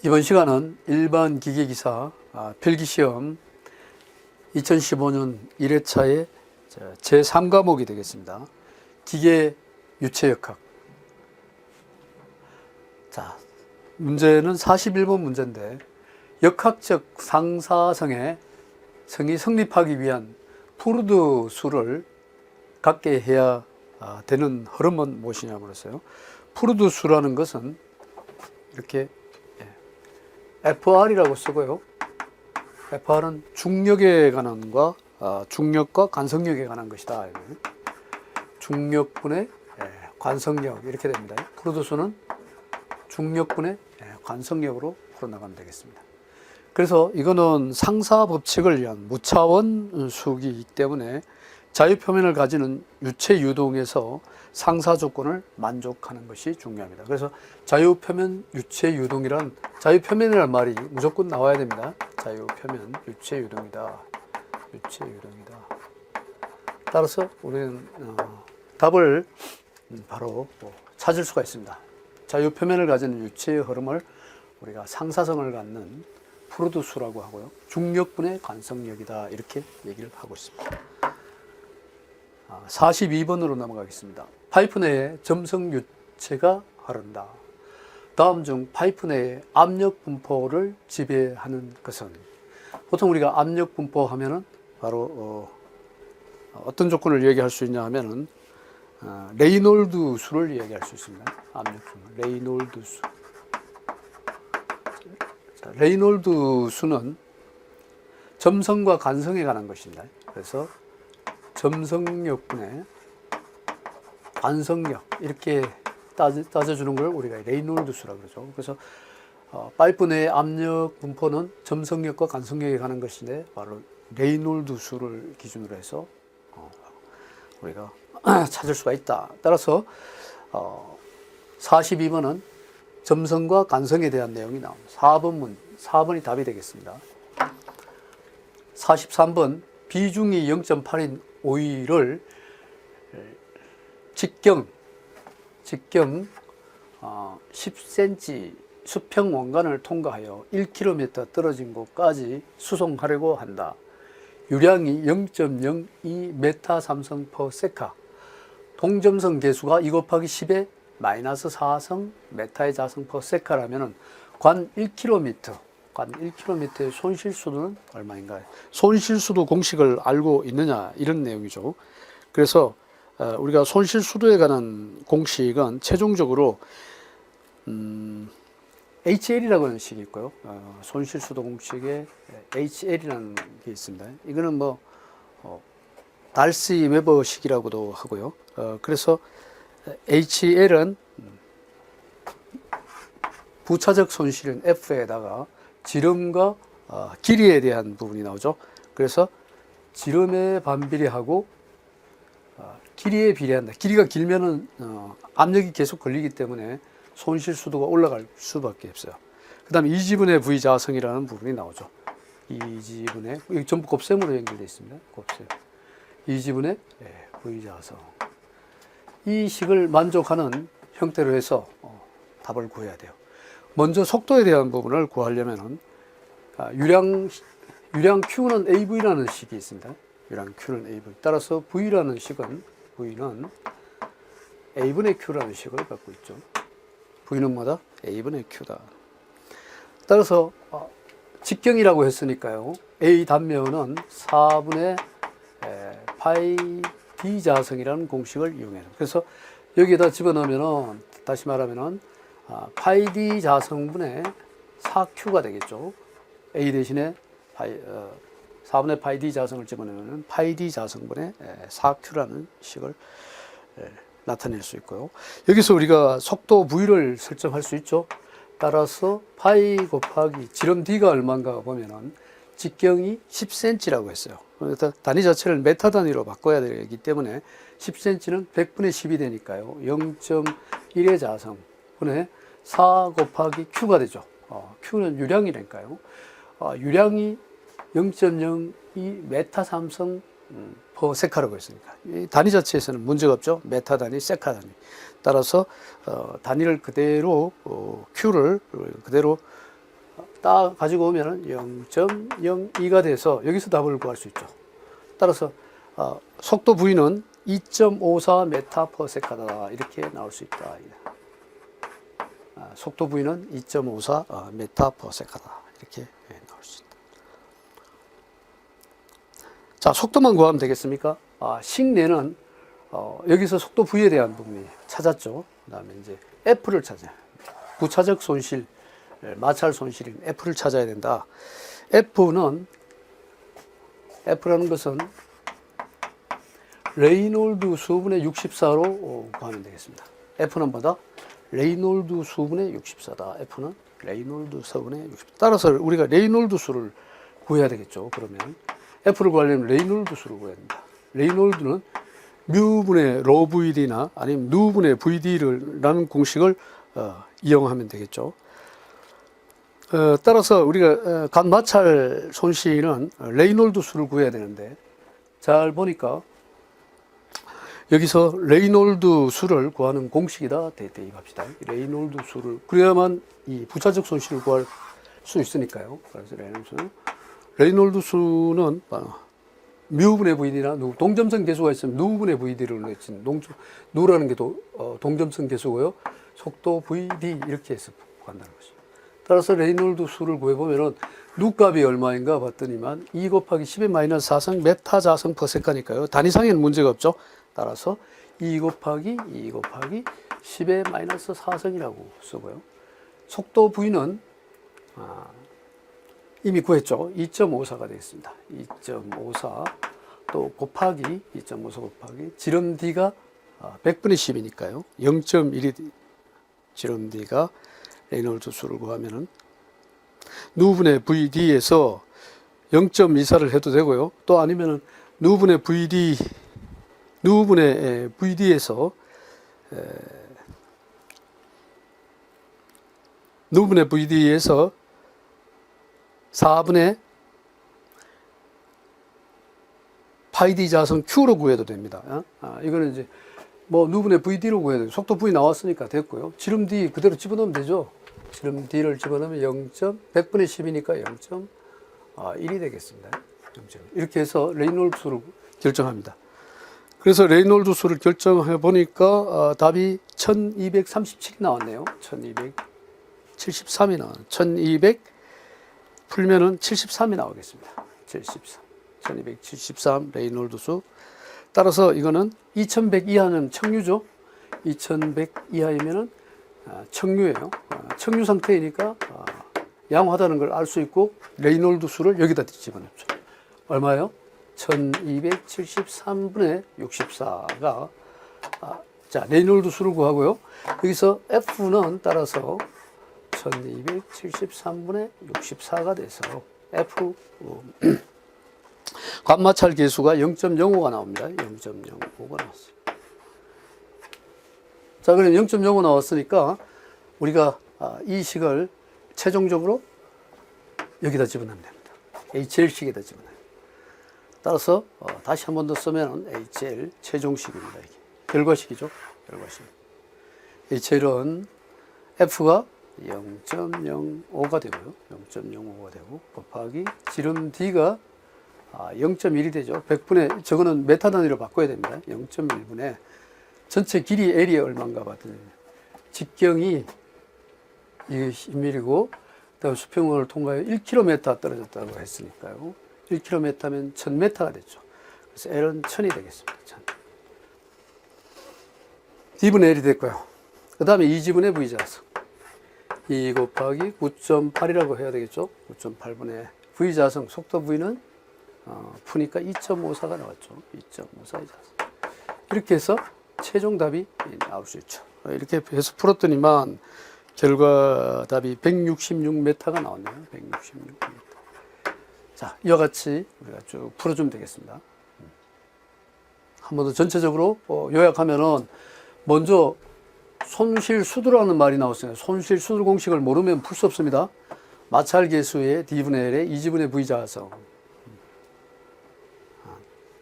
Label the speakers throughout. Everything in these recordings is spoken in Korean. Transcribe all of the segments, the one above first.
Speaker 1: 이번 시간은 일반 기계기사 필기시험 2015년 1회차의 제3과목이 되겠습니다. 기계 유체역학. 자, 문제는 41번 문제인데, 역학적 상사성이 성립하기 위한 푸르드 수를 갖게 해야 되는 흐름은 무엇이냐고 그랬어요. 푸르드 수라는 것은 이렇게 FR이라고 쓰고요. FR은 중력에 관한 중력과 관성력에 관한 것이다. 중력분의 관성력 이렇게 됩니다. 푸르드수는 중력분의 관성력으로 풀어나가면 되겠습니다. 그래서 이거는 상사 법칙을 위한 무차원 수기이기 때문에 자유표면을 가지는 유체 유동에서 상사 조건을 만족하는 것이 중요합니다. 그래서 자유표면 유체 유동이란, 자유표면이라는 말이 무조건 나와야 됩니다. 자유표면 유체 유동이다. 유체 유동이다. 따라서 우리는 답을 바로 찾을 수가 있습니다. 자유표면을 가지는 유체의 흐름을 우리가 상사성을 갖는 푸르드수라고 하고요. 중력분의 관성력이다. 이렇게 얘기를 하고 있습니다. 42번으로 넘어가겠습니다. 파이프 내에 점성 유체가 흐른다. 다음 중 파이프 내에 압력 분포를 지배하는 것은? 보통 우리가 압력 분포 하면은 바로 어떤 조건을 얘기할 수 있냐 하면은 레이놀드 수를 얘기할 수 있습니다. 압력 분포, 레이놀드 수. 자, 레이놀드 수는 점성과 관성에 관한 것입니다. 그래서 점성력분의 관성력 이렇게 따져주는 걸 우리가 레이놀드 수라고 그러죠. 그래서 파이프 내의 압력 분포는 점성력과 관성력에 관한 것인데 바로 레이놀드 수를 기준으로 해서 우리가 찾을 수가 있다. 따라서 42번은 점성과 관성에 대한 내용이 나옵니다. 4번이 답이 되겠습니다. 43번 비중이 0.8인 오일을 직경 10cm 수평 원간을 통과하여 1km 떨어진 곳까지 수송하려고 한다. 유량이 0.02 m3성 per 세카. 동점성 계수가 2 곱하기 10의 마이너스 4성 메타의 자성 per 세카라면은 관 1km의 손실수도는 얼마인가요? 손실수도 공식을 알고 있느냐, 이런 내용이죠. 그래서 우리가 손실수도에 관한 공식은 최종적으로 HL이라고 하는 식이 있고요. 손실수도 공식에 HL이라는 게 있습니다. 이거는 달시 웨버식이라고도 하고요. 그래서 HL은 부차적 손실은 F에다가 지름과 길이에 대한 부분이 나오죠. 그래서 지름에 반비례하고 길이에 비례한다. 길이가 길면은 압력이 계속 걸리기 때문에 손실수도가 올라갈 수밖에 없어요. 그 다음에 2지분의 V자성이라는 부분이 나오죠. 2지분의, 여기 전부 곱셈으로 연결되어 있습니다. 곱셈. 2지분의 V자성. 이 식을 만족하는 형태로 해서 답을 구해야 돼요. 먼저 속도에 대한 부분을 구하려면은 유량 Q는 AV라는 식이 있습니다. 유량 Q는 AV. 따라서 V라는 식은 V는 A분의 Q라는 식을 갖고 있죠. V는 뭐다? A분의 Q다. 따라서 직경이라고 했으니까요. A 단면은 4분의 파이 D 자성이라는 공식을 이용해요. 그래서 여기에다 집어넣으면은, 다시 말하면은 파이 D 자성분의 4Q가 되겠죠. A 대신에 4분의 파이 D 자성을 집어넣으면 파이 D 자성분의 4Q라는 식을 나타낼 수 있고요. 여기서 우리가 속도 V를 설정할 수 있죠. 따라서 파이 곱하기 지름 D가 얼마인가 보면은 직경이 10cm라고 했어요. 단위 자체를 메타 단위로 바꿔야 되기 때문에 10cm는 100분의 10이 되니까요. 0.1의 자성 분의 4 곱하기 Q가 되죠. Q는 유량이니까요. 유량이 0.02 메타 삼성 per 세카라고 했으니까 이 단위 자체에서는 문제가 없죠. 메타 단위, 세카 단위. 따라서 단위를 그대로 Q를 그대로 딱 가지고 오면은 0.02가 돼서 여기서 답을 구할 수 있죠. 따라서 속도 V는 2.54 메타 퍼 세카다 이렇게 나올 수 있다. 속도 V는 2.54 메타 퍼 세카다 이렇게 나올 수 있다. 자, 속도만 구하면 되겠습니까? 식내는 여기서 속도 V에 대한 부분이 찾았죠. 그 다음에 이제 F를 찾아요. 부차적 손실, 마찰 손실인 F를 찾아야 된다. F라는 것은 레이놀드 수분의 64로 구하면 되겠습니다. F는 뭐다? 레이놀드 수분의 64다. F는 레이놀드 수분의 64. 따라서 우리가 레이놀드 수를 구해야 되겠죠. 그러면 F를 구하려면 레이놀드 수를 구해야 된다. 레이놀드는 뮤분의 로 VD나 아니면 누분의 VD라는 공식을 이용하면 되겠죠. 따라서 우리가 간 마찰 손실은 레이놀드 수를 구해야 되는데 잘 보니까 여기서 레이놀드 수를 구하는 공식이다 대입합시다. 레이놀드 수를 그래야만 이 부차적 손실을 구할 수 있으니까요. 그래서 레이놀드 수는 뮤분의 VD나 동점성 계수가 있으면 누분의 VD를 넣지. 누라는 게 동점성 계수고요. 속도 VD 이렇게 해서 구한다는 것이죠. 따라서 레이놀드 수를 구해보면은 누 값이 얼마인가 봤더니만 2 곱하기 10의 마이너스 4성 메타 자성 퍼 세카니까요. 단위상에는 문제가 없죠. 따라서 2 곱하기 10의 마이너스 4성이라고 쓰고요. 속도 V는 이미 구했죠. 2.54가 되겠습니다. 2.54 또 곱하기 2.54 곱하기 지름 D가 100분의 10이니까요. 0.1이 지름 D가 레이놀드 수를 구하면은 누분의 VD에서 0.24를 해도 되고요. 또 아니면은 누분의 VD에서 누분의 VD에서 4분의 파이D 자성 Q로 구해도 됩니다. 이거는 이제 뭐 누분의 VD로 구해야 돼요. 속도 V 나왔으니까 됐고요. 지름 D 그대로 집어넣으면 되죠. 지름 D를 집어넣으면 100분의 10이니까 0.1이 되겠습니다. 0.1. 이렇게 해서 레이놀드 수를 결정합니다. 그래서 레이놀드 수를 결정해 보니까 답이 1237이 나왔네요. 1273이 나왔네요. 1200 풀면은 73이 나오겠습니다. 1273 레이놀드 수. 따라서 이거는 2100 이하는 청유죠. 2100 이하이면은 청유예요. 청유 상태이니까 양호하다는 걸 알 수 있고 레이놀드 수를 여기다 집어넣죠. 얼마예요? 1273분의 64가 자 레이놀드 수를 구하고요. 여기서 F는 따라서 1273분의 64가 돼서 F 간마찰 계수가 0.05가 나옵니다. 0.05가 나왔어요. 자, 그럼 0.05 나왔으니까 우리가 이 식을 최종적으로 여기다 집어넣으면 됩니다. HL식에다 집어넣어요. 따라서 다시 한 번 더 쓰면 HL 최종식입니다. 이게. 결과식이죠. 결과식. HL은 F가 0.05가 되고요. 0.05가 되고 곱하기 지름 D가 0.1이 되죠. 100분의 저거는 메타 단위로 바꿔야 됩니다. 0.1분의 전체 길이 L이 얼마인가 봤더니 직경이 10mm고 그다음 수평을 통과해 1km 떨어졌다고 했으니까요. 1km면 1000m가 됐죠. 그래서 L은 1000이 되겠습니다. 1000. D분의 L이 됐고요. 그 다음에 2지분의 V자성 2 곱하기 9.8이라고 해야 되겠죠. 9.8분의 V자성 속도 V는 푸니까 2.54가 나왔죠. 2.54의 자성. 이렇게 해서 최종 답이 나올 수 있죠. 이렇게 해서 풀었더니만 결과 답이 166m가 나왔네요. 166m. 자, 이와 같이 우리가 쭉 풀어주면 되겠습니다. 한 번 더 전체적으로 요약하면은 먼저 손실수두라는 말이 나왔어요. 손실수두 공식을 모르면 풀 수 없습니다. 마찰계수의 D분의 L의 2지분의 V자성.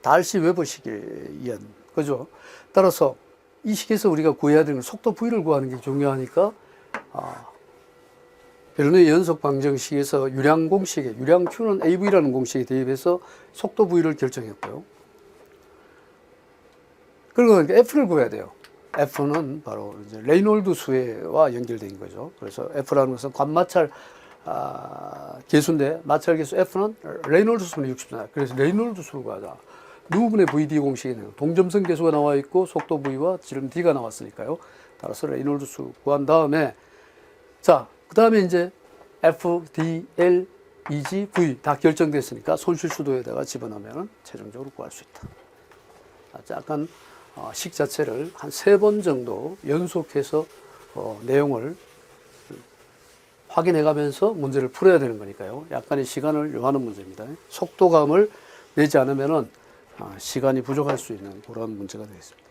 Speaker 1: 달시 웨버식에 의한 그죠? 따라서 이 식에서 우리가 구해야 되는 속도 V를 구하는 게 중요하니까 베르누이 연속 방정식에서 유량 공식에 유량 Q는 AV라는 공식에 대입해서 속도 V를 결정했고요. 그리고 F를 구해야 돼요. F는 바로 이제 레이놀드 수와 연결된 거죠. 그래서 F라는 것은 관마찰 계수인데 마찰 계수 F는 레이놀드 수는 60잖아요. 그래서 레이놀드 수를 구하자. 누분의 VD 공식에는 동점성 계수가 나와 있고 속도 V와 지름 D가 나왔으니까요. 따라서 레이놀드 수 구한 다음에 자, 그 다음에 이제 F, D, L, EG, V 다 결정됐으니까 손실수도에다가 집어넣으면 최종적으로 구할 수 있다. 약간 식 자체를 한 3번 정도 연속해서 내용을 확인해 가면서 문제를 풀어야 되는 거니까요. 약간의 시간을 요하는 문제입니다. 속도감을 내지 않으면은 시간이 부족할 수 있는 그런 문제가 되겠습니다.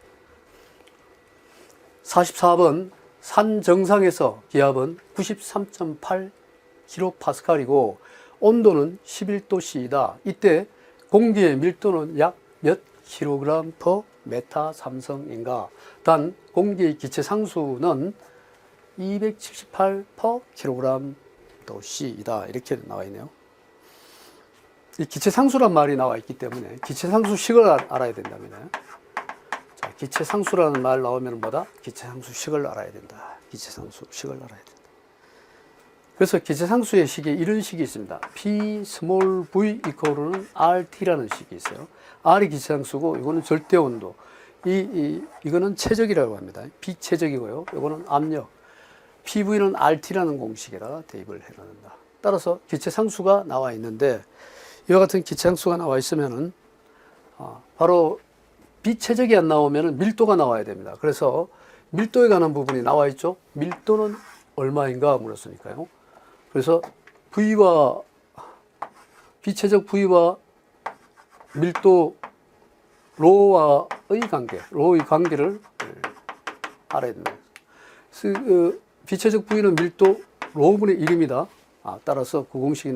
Speaker 1: 44번 산 정상에서 기압은 93.8kPa이고 온도는 11도C이다. 이때 공기의 밀도는 약 몇 kg per 메타 삼성인가? 단 공기의 기체 상수는 278 per kg C이다. 이렇게 나와 있네요. 이 기체 상수란 말이 나와 있기 때문에 기체 상수식을 알아야 된다면 자, 기체 상수라는 말 나오면 뭐다? 기체 상수식을 알아야 된다. 기체 상수식을 알아야 된다. 그래서 기체 상수의 식에 이런 식이 있습니다. P small v 이퀄은 RT라는 식이 있어요. R이 기체 상수고 이거는 절대 온도. 이거는 최적이라고 합니다. 비최적이고요. 이거는 압력. PV는 RT라는 공식에다가 대입을 해 놓는다. 따라서 기체 상수가 나와 있는데 이와 같은 기체 상수가 나와 있으면은 바로 비최적이 안 나오면은 밀도가 나와야 됩니다. 그래서 밀도에 관한 부분이 나와 있죠. 밀도는 얼마인가 물었으니까요. 그래서 V와 비최적 V와 밀도 로의 관계를 알아야 됩니다. 비최적 V는 밀도 로분의 1입니다. 따라서 그 공식에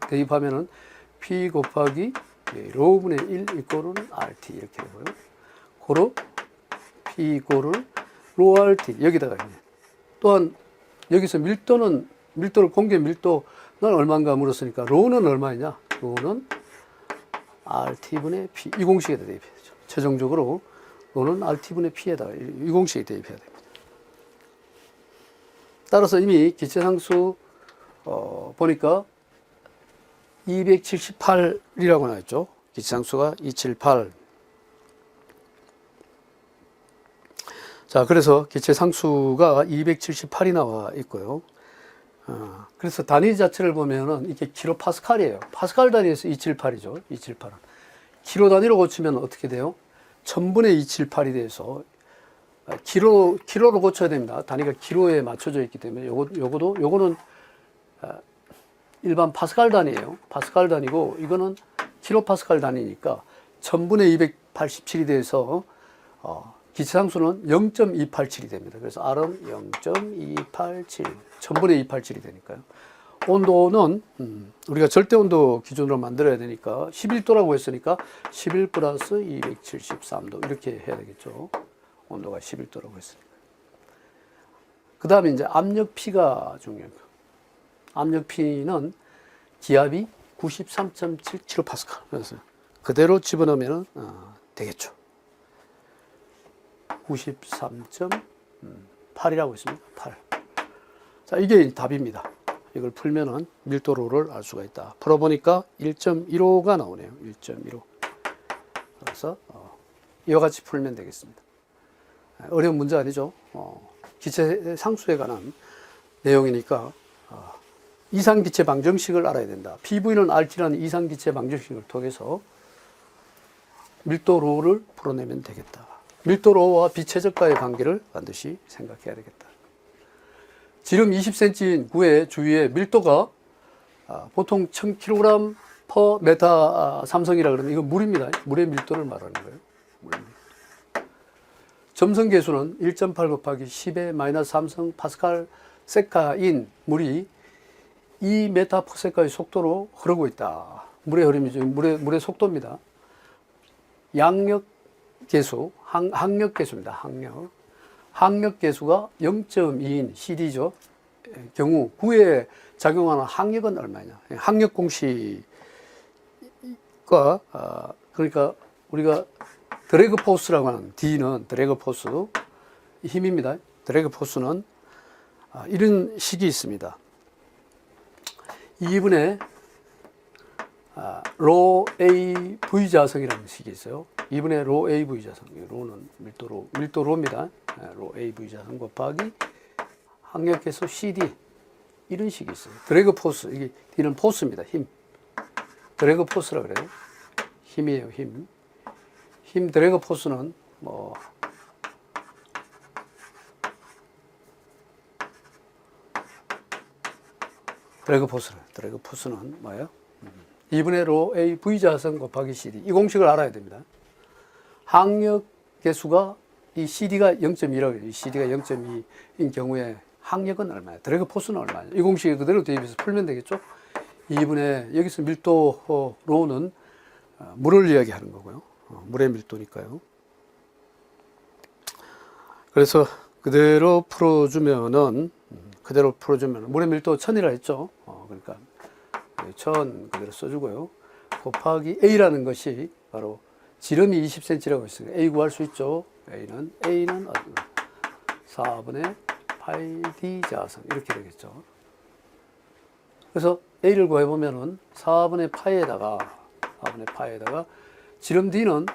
Speaker 1: 대입하면은 P 곱하기 로분의 1 이꼴은 RT 이렇게 되고요. 고로 P 이꼴은 로 RT 여기다가 또한 여기서 밀도를 공기 밀도는 얼마인가 물었으니까 로는 얼마이냐? 로는 RT분의 P 이 공식에다 대입해야 되죠. 최종적으로 로는 RT분의 P에다가 이 공식에 대입해야 됩니다. 따라서 이미 기체상수 보니까 278이라고 나왔죠. 기체상수가 278. 자, 그래서 기체상수가 278이 나와 있고요. 그래서 단위 자체를 보면은 이게 킬로파스칼이에요. 파스칼 단위에서 278이죠. 278은. 킬로 단위로 고치면 어떻게 돼요? 1000분의 278이 돼서 킬로로 고쳐야 됩니다. 단위가 킬로에 맞춰져 있기 때문에 요거는 일반 파스칼 단위예요. 파스칼 단위고 이거는 킬로파스칼 단위니까 1000분의 287이 돼서 기체상수는 0.287이 됩니다. 그래서 R은 0.287, 1000분의 287이 되니까요. 온도는 우리가 절대온도 기준으로 만들어야 되니까 11도라고 했으니까 11 플러스 273도 이렇게 해야 되겠죠. 온도가 11도라고 했으니까. 그 다음에 이제 압력 P가 중요합니다. 압력 P는 기압이 93.7kPa. 그래서 그대로 집어넣으면 되겠죠. 93.8이라고 했습니다. 8. 자, 이게 답입니다. 이걸 풀면은 밀도로를 알 수가 있다. 풀어보니까 1.15가 나오네요. 1.15. 그래서 이와 같이 풀면 되겠습니다. 어려운 문제 아니죠. 기체 상수에 관한 내용이니까 이상기체 방정식을 알아야 된다. PV는 RT라는 이상기체 방정식을 통해서 밀도로를 풀어내면 되겠다. 밀도로와 비최적과의 관계를 반드시 생각해야 되겠다. 지름 20cm인 구의 주위의 밀도가 보통 1000kg per 메타 삼성이라 그러면 이건 물입니다. 물의 밀도를 말하는 거예요. 물의 밀도. 점성 계수는 1.8 곱하기 10의 마이너스 3성 파스칼 세카인 물이 2m per sec의 속도로 흐르고 있다. 물의 흐름이죠. 물의 속도입니다. 양력 계수, 항력 계수입니다. 항력 계수가 0.2인 CD죠. 경우 구에 작용하는 항력은 얼마냐? 항력 공식과 그러니까 우리가 드래그 포스라고 하는 D는 드래그 포스 힘입니다. 드래그 포스는 이런 식이 있습니다. 2분의 로 A V 자성이라는 식이 있어요. 2분의 로 A V 자성. 로는 밀도로입니다. 로 A V 자성 곱하기 항력계수 CD 이런 식이 있어요. 드래그 포스, 이게 D는 포스입니다. 힘. 드래그 포스라 그래요. 힘이에요. 힘. 힘 드래그 포스는 뭐 드래그 포스는 뭐예요? 2분의 로 A V 자성 곱하기 CD. 이 공식을 알아야 됩니다. 항력 계수가 이 CD가 0.2라고 해요. 이 CD가 0.2인 경우에 항력은 얼마예요? 드래그 포스는 얼마예요? 이 공식을 그대로 대입해서 풀면 되겠죠? 2분의 여기서 밀도 로는 물을 이야기하는 거고요. 물의 밀도니까요. 그래서 그대로 풀어주면은 물의 밀도 1000이라 했죠. 그러니까 1000 그대로 써주고요. 곱하기 A라는 것이 바로 지름이 20cm라고 했으니까 A 구할 수 있죠. A는 4분의 파이 D 자성 이렇게 되겠죠. 그래서 A를 구해보면은 4분의 파이에다가 지름 D는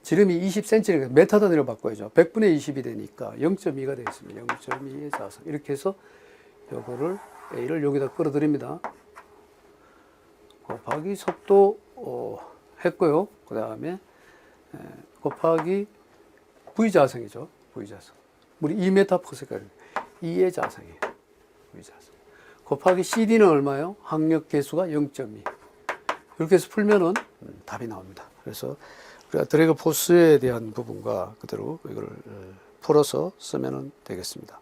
Speaker 1: 지름이 20cm니까 메타 단위로 바꿔야죠. 100분의 20이 되니까 0.2가 되겠습니다. 0.2의 자성. 이렇게 해서 요거를 A를 여기다 끌어들입니다. 곱하기 속도 했고요. 그 다음에 곱하기 V 자성이죠. V 자성. 우리 2m/s 2의 자성이에요. V 자성. 곱하기 CD는 얼마예요? 항력 계수가 0.2. 이렇게 해서 풀면은 답이 나옵니다. 그래서 우리가 드래그 포스에 대한 부분과 그대로 이걸 풀어서 쓰면 되겠습니다.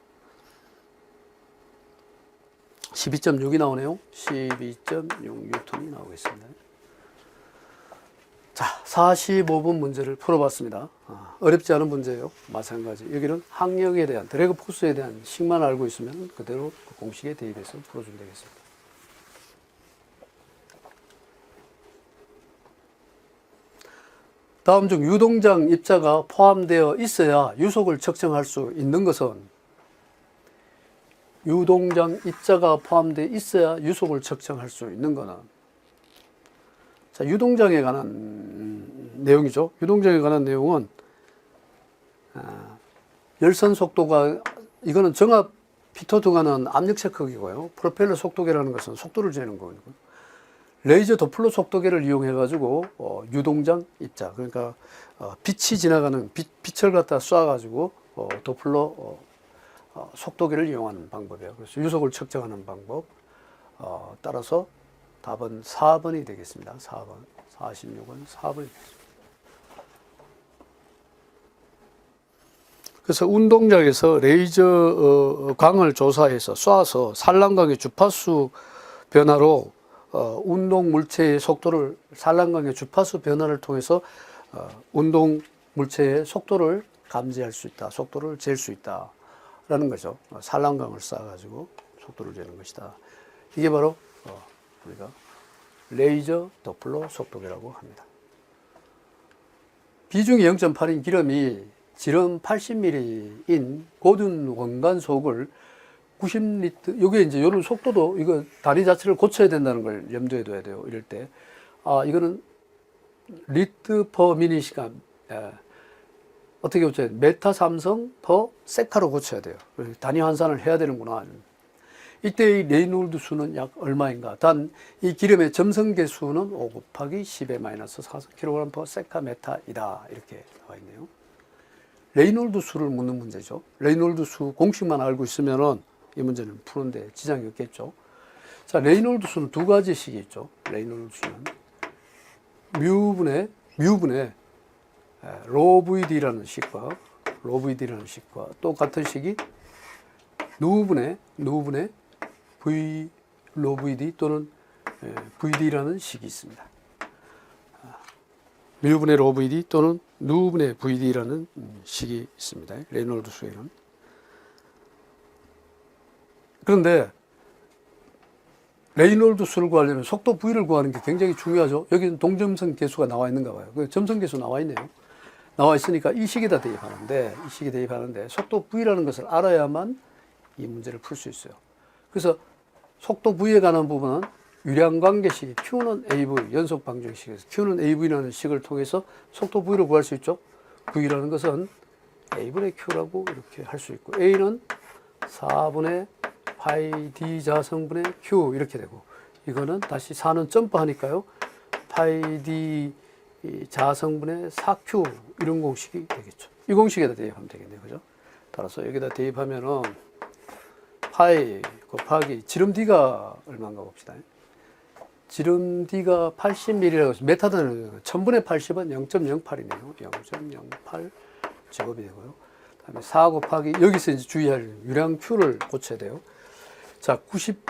Speaker 1: 12.6이 나오네요. 12.6N이 나오겠습니다. 자, 45분 문제를 풀어봤습니다. 어렵지 않은 문제예요. 마찬가지. 여기는 항력에 대한, 드래그 포스에 대한 식만 알고 있으면 그대로 그 공식에 대입해서 풀어주면 되겠습니다. 다음 중 유동장 입자가 포함되어 있어야 유속을 측정할 수 있는 것은 유동장 입자가 포함되어 있어야 유속을 측정할 수 있는 거는 자, 유동장에 관한 내용이죠. 유동장에 관한 내용은 열선 속도가 이거는 정압 피토 등하는 압력 체크기고요. 프로펠러 속도계라는 것은 속도를 재는 거고요. 레이저 도플러 속도계를 이용해 가지고 유동장 입자 그러니까 빛이 지나가는 빛을 갖다 쏴 가지고 도플러 속도계를 이용하는 방법이에요. 그래서 유속을 측정하는 방법 따라서 답은 4번이 되겠습니다. 4번 46은 4번이 되겠습니다. 그래서 운동장에서 레이저 광을 조사해서 쏴서 산란광의 주파수 변화로 운동 물체의 속도를 산란광의 주파수 변화를 통해서 운동 물체의 속도를 감지할 수 있다. 속도를 잴 수 있다라는 거죠. 산란광을 쏴가지고 속도를 재는 것이다. 이게 바로 우리가 레이저 도플러 속도계라고 합니다. 비중이 0.8인 기름이 지름 80mm인 고든 원간속을 90리터, 요게 이제 요런 속도도 이거 다리 자체를 고쳐야 된다는 걸 염두에 둬야 돼요. 이럴 때. 이거는 리트 퍼 미닛이니까 어떻게 고쳐야 돼요? 메타 삼성 퍼 세카로 고쳐야 돼요. 단위 환산을 해야 되는구나. 이때 이 레이놀드 수는 약 얼마인가? 단 이 기름의 점성계 수는 5 곱하기 10의 마이너스 4kg per 세카 메타이다. 이렇게 나와 있네요. 레이놀드 수를 묻는 문제죠. 레이놀드 수 공식만 알고 있으면은 이 문제는 푸는데 지장이 없겠죠. 자, 레이놀드 수는 두 가지식이 있죠. 레이놀드 수는 뮤분의 로 VD라는 식과 또 같은 식이 누분의 로 VD 또는 VD라는 식이 있습니다. 뮤분의 로 VD 또는 누분의 VD라는 식이 있습니다. 레이놀드 수에는. 그런데 레이놀드 수를 구하려면 속도 V를 구하는 게 굉장히 중요하죠. 여기는 동점성 계수가 나와 있는가 봐요. 그 점성 계수 나와 있네요. 나와 있으니까 이 식에다 대입하는데 속도 V라는 것을 알아야만 이 문제를 풀 수 있어요. 그래서 속도 V에 관한 부분은 유량관계식 Q는 AV 연속 방정식에서 Q는 AV라는 식을 통해서 속도 V를 구할 수 있죠. V라는 것은 A분의 Q라고 이렇게 할 수 있고 A는 4분의 파이 D 자성분의 Q 이렇게 되고 이거는 다시 4는 점프하니까요. 파이 D 자성분의 4Q 이런 공식이 되겠죠. 이 공식에다 대입하면 되겠네요. 그죠? 따라서 여기다 대입하면은 파이 곱하기 지름 D가 얼마인가 봅시다. 지름 D가 80mm라고 해서 메타드는 1000분의 80은 0.08이네요. 0.08 제곱이 되고요. 그다음에 4 곱하기 여기서 이제 주의할 유량 Q를 고쳐야 돼요. 자, 90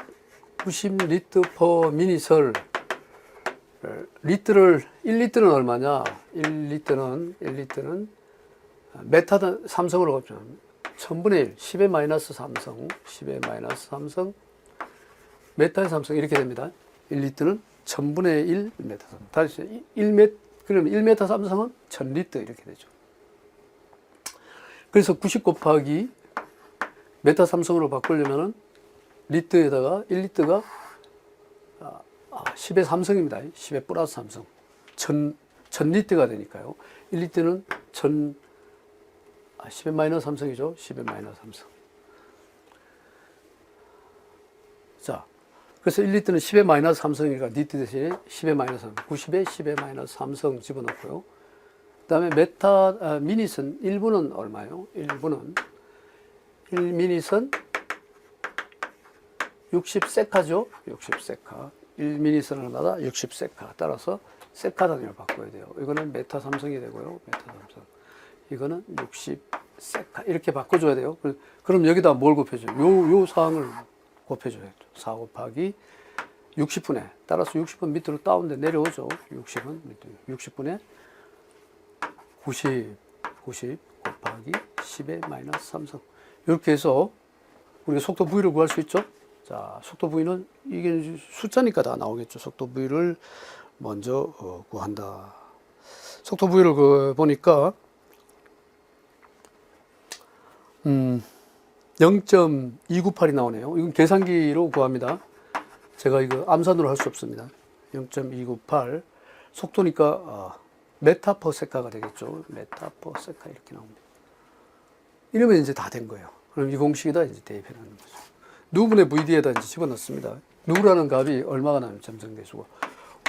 Speaker 1: 리터 퍼 미니설 리터를 1리터는 얼마냐? 1리터는 메타드 삼성으로 곱하면 1000분의 1, 10의 마이너스 삼성, 10의 마이너스 삼성, 메타의 삼성 이렇게 됩니다. 1리터는 1000분의 1 메타 삼성. 다시 그러면 1메타 삼성은 1000리터 이렇게 되죠. 그래서 90 곱하기 메타 삼성으로 바꾸려면은 리터에다가 1리터가 10의 삼성입니다. 10의 플러스 삼성. 1000리터가 되니까요. 1리터는 10의 마이너스 삼성이죠. 10의 마이너스 삼성. 자, 그래서 1리터는 10의 마이너스 삼성이니까 리터 대신에 10의 마이너스 삼성. 90에 10의 마이너스 삼성 집어넣고요. 그 다음에 미닛은 1분은 얼마예요? 1미닛은 60세카죠. 60세카. 1미닛은 얼마다? 60세카. 따라서 세카 단위를 바꿔야 돼요. 이거는 메타 삼성이 되고요. 메타 삼성. 이거는 60세카. 이렇게 바꿔줘야 돼요. 그럼 여기다 뭘 곱해줘요? 요 사항을 곱해줘야죠. 4 곱하기 60분의. 따라서 60분 밑으로 다운돼 내려오죠. 60은 밑으로. 60분의 90 곱하기 10의 마이너스 삼성. 이렇게 해서 우리가 속도 V를 구할 수 있죠. 자, 속도 V는 이게 숫자니까 다 나오겠죠. 속도 V를 먼저 구한다. 속도 V를 보니까 0.298이 나오네요. 이건 계산기로 구합니다. 제가 이거 암산으로 할 수 없습니다. 0.298 속도니까 메타 퍼 세카가 되겠죠. 메타 퍼 세카 이렇게 나옵니다. 이러면 이제 다 된 거예요. 그럼 이 공식에다 이제 대입해 놓는 거죠. 누분의 VD에다 이제 집어넣습니다. 누라는 값이 얼마가 나면 점성대수가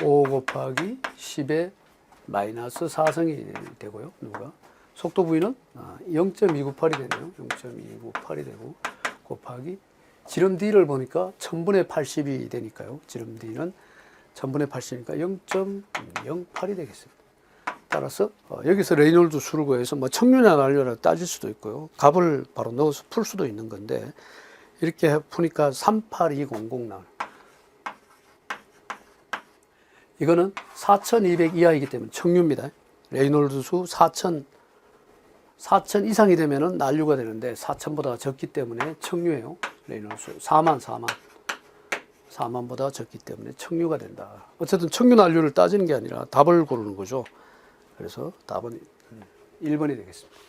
Speaker 1: 5 곱하기 10의 마이너스 4성이 되고요. 누가 속도 V는 0.298이 되네요. 0.298이 되고 곱하기 지름 D를 보니까 1000분의 80이 되니까요. 지름 D는 1000분의 80이니까 0.08이 되겠습니다. 따라서 여기서 레이놀드 수를 구해서 뭐 청류나 난류나 따질 수도 있고요. 값을 바로 넣어서 풀 수도 있는 건데 이렇게 푸니까 38200 나와요. 이거는 4200 이하이기 때문에 청류입니다. 레이놀드 수 4000 이상이 되면은 난류가 되는데 4000보다 적기 때문에 청류예요. 레이놀드 수 4만보다 적기 때문에 청류가 된다. 어쨌든 청류 난류를 따지는 게 아니라 답을 고르는 거죠. 그래서 답은 1번이 되겠습니다.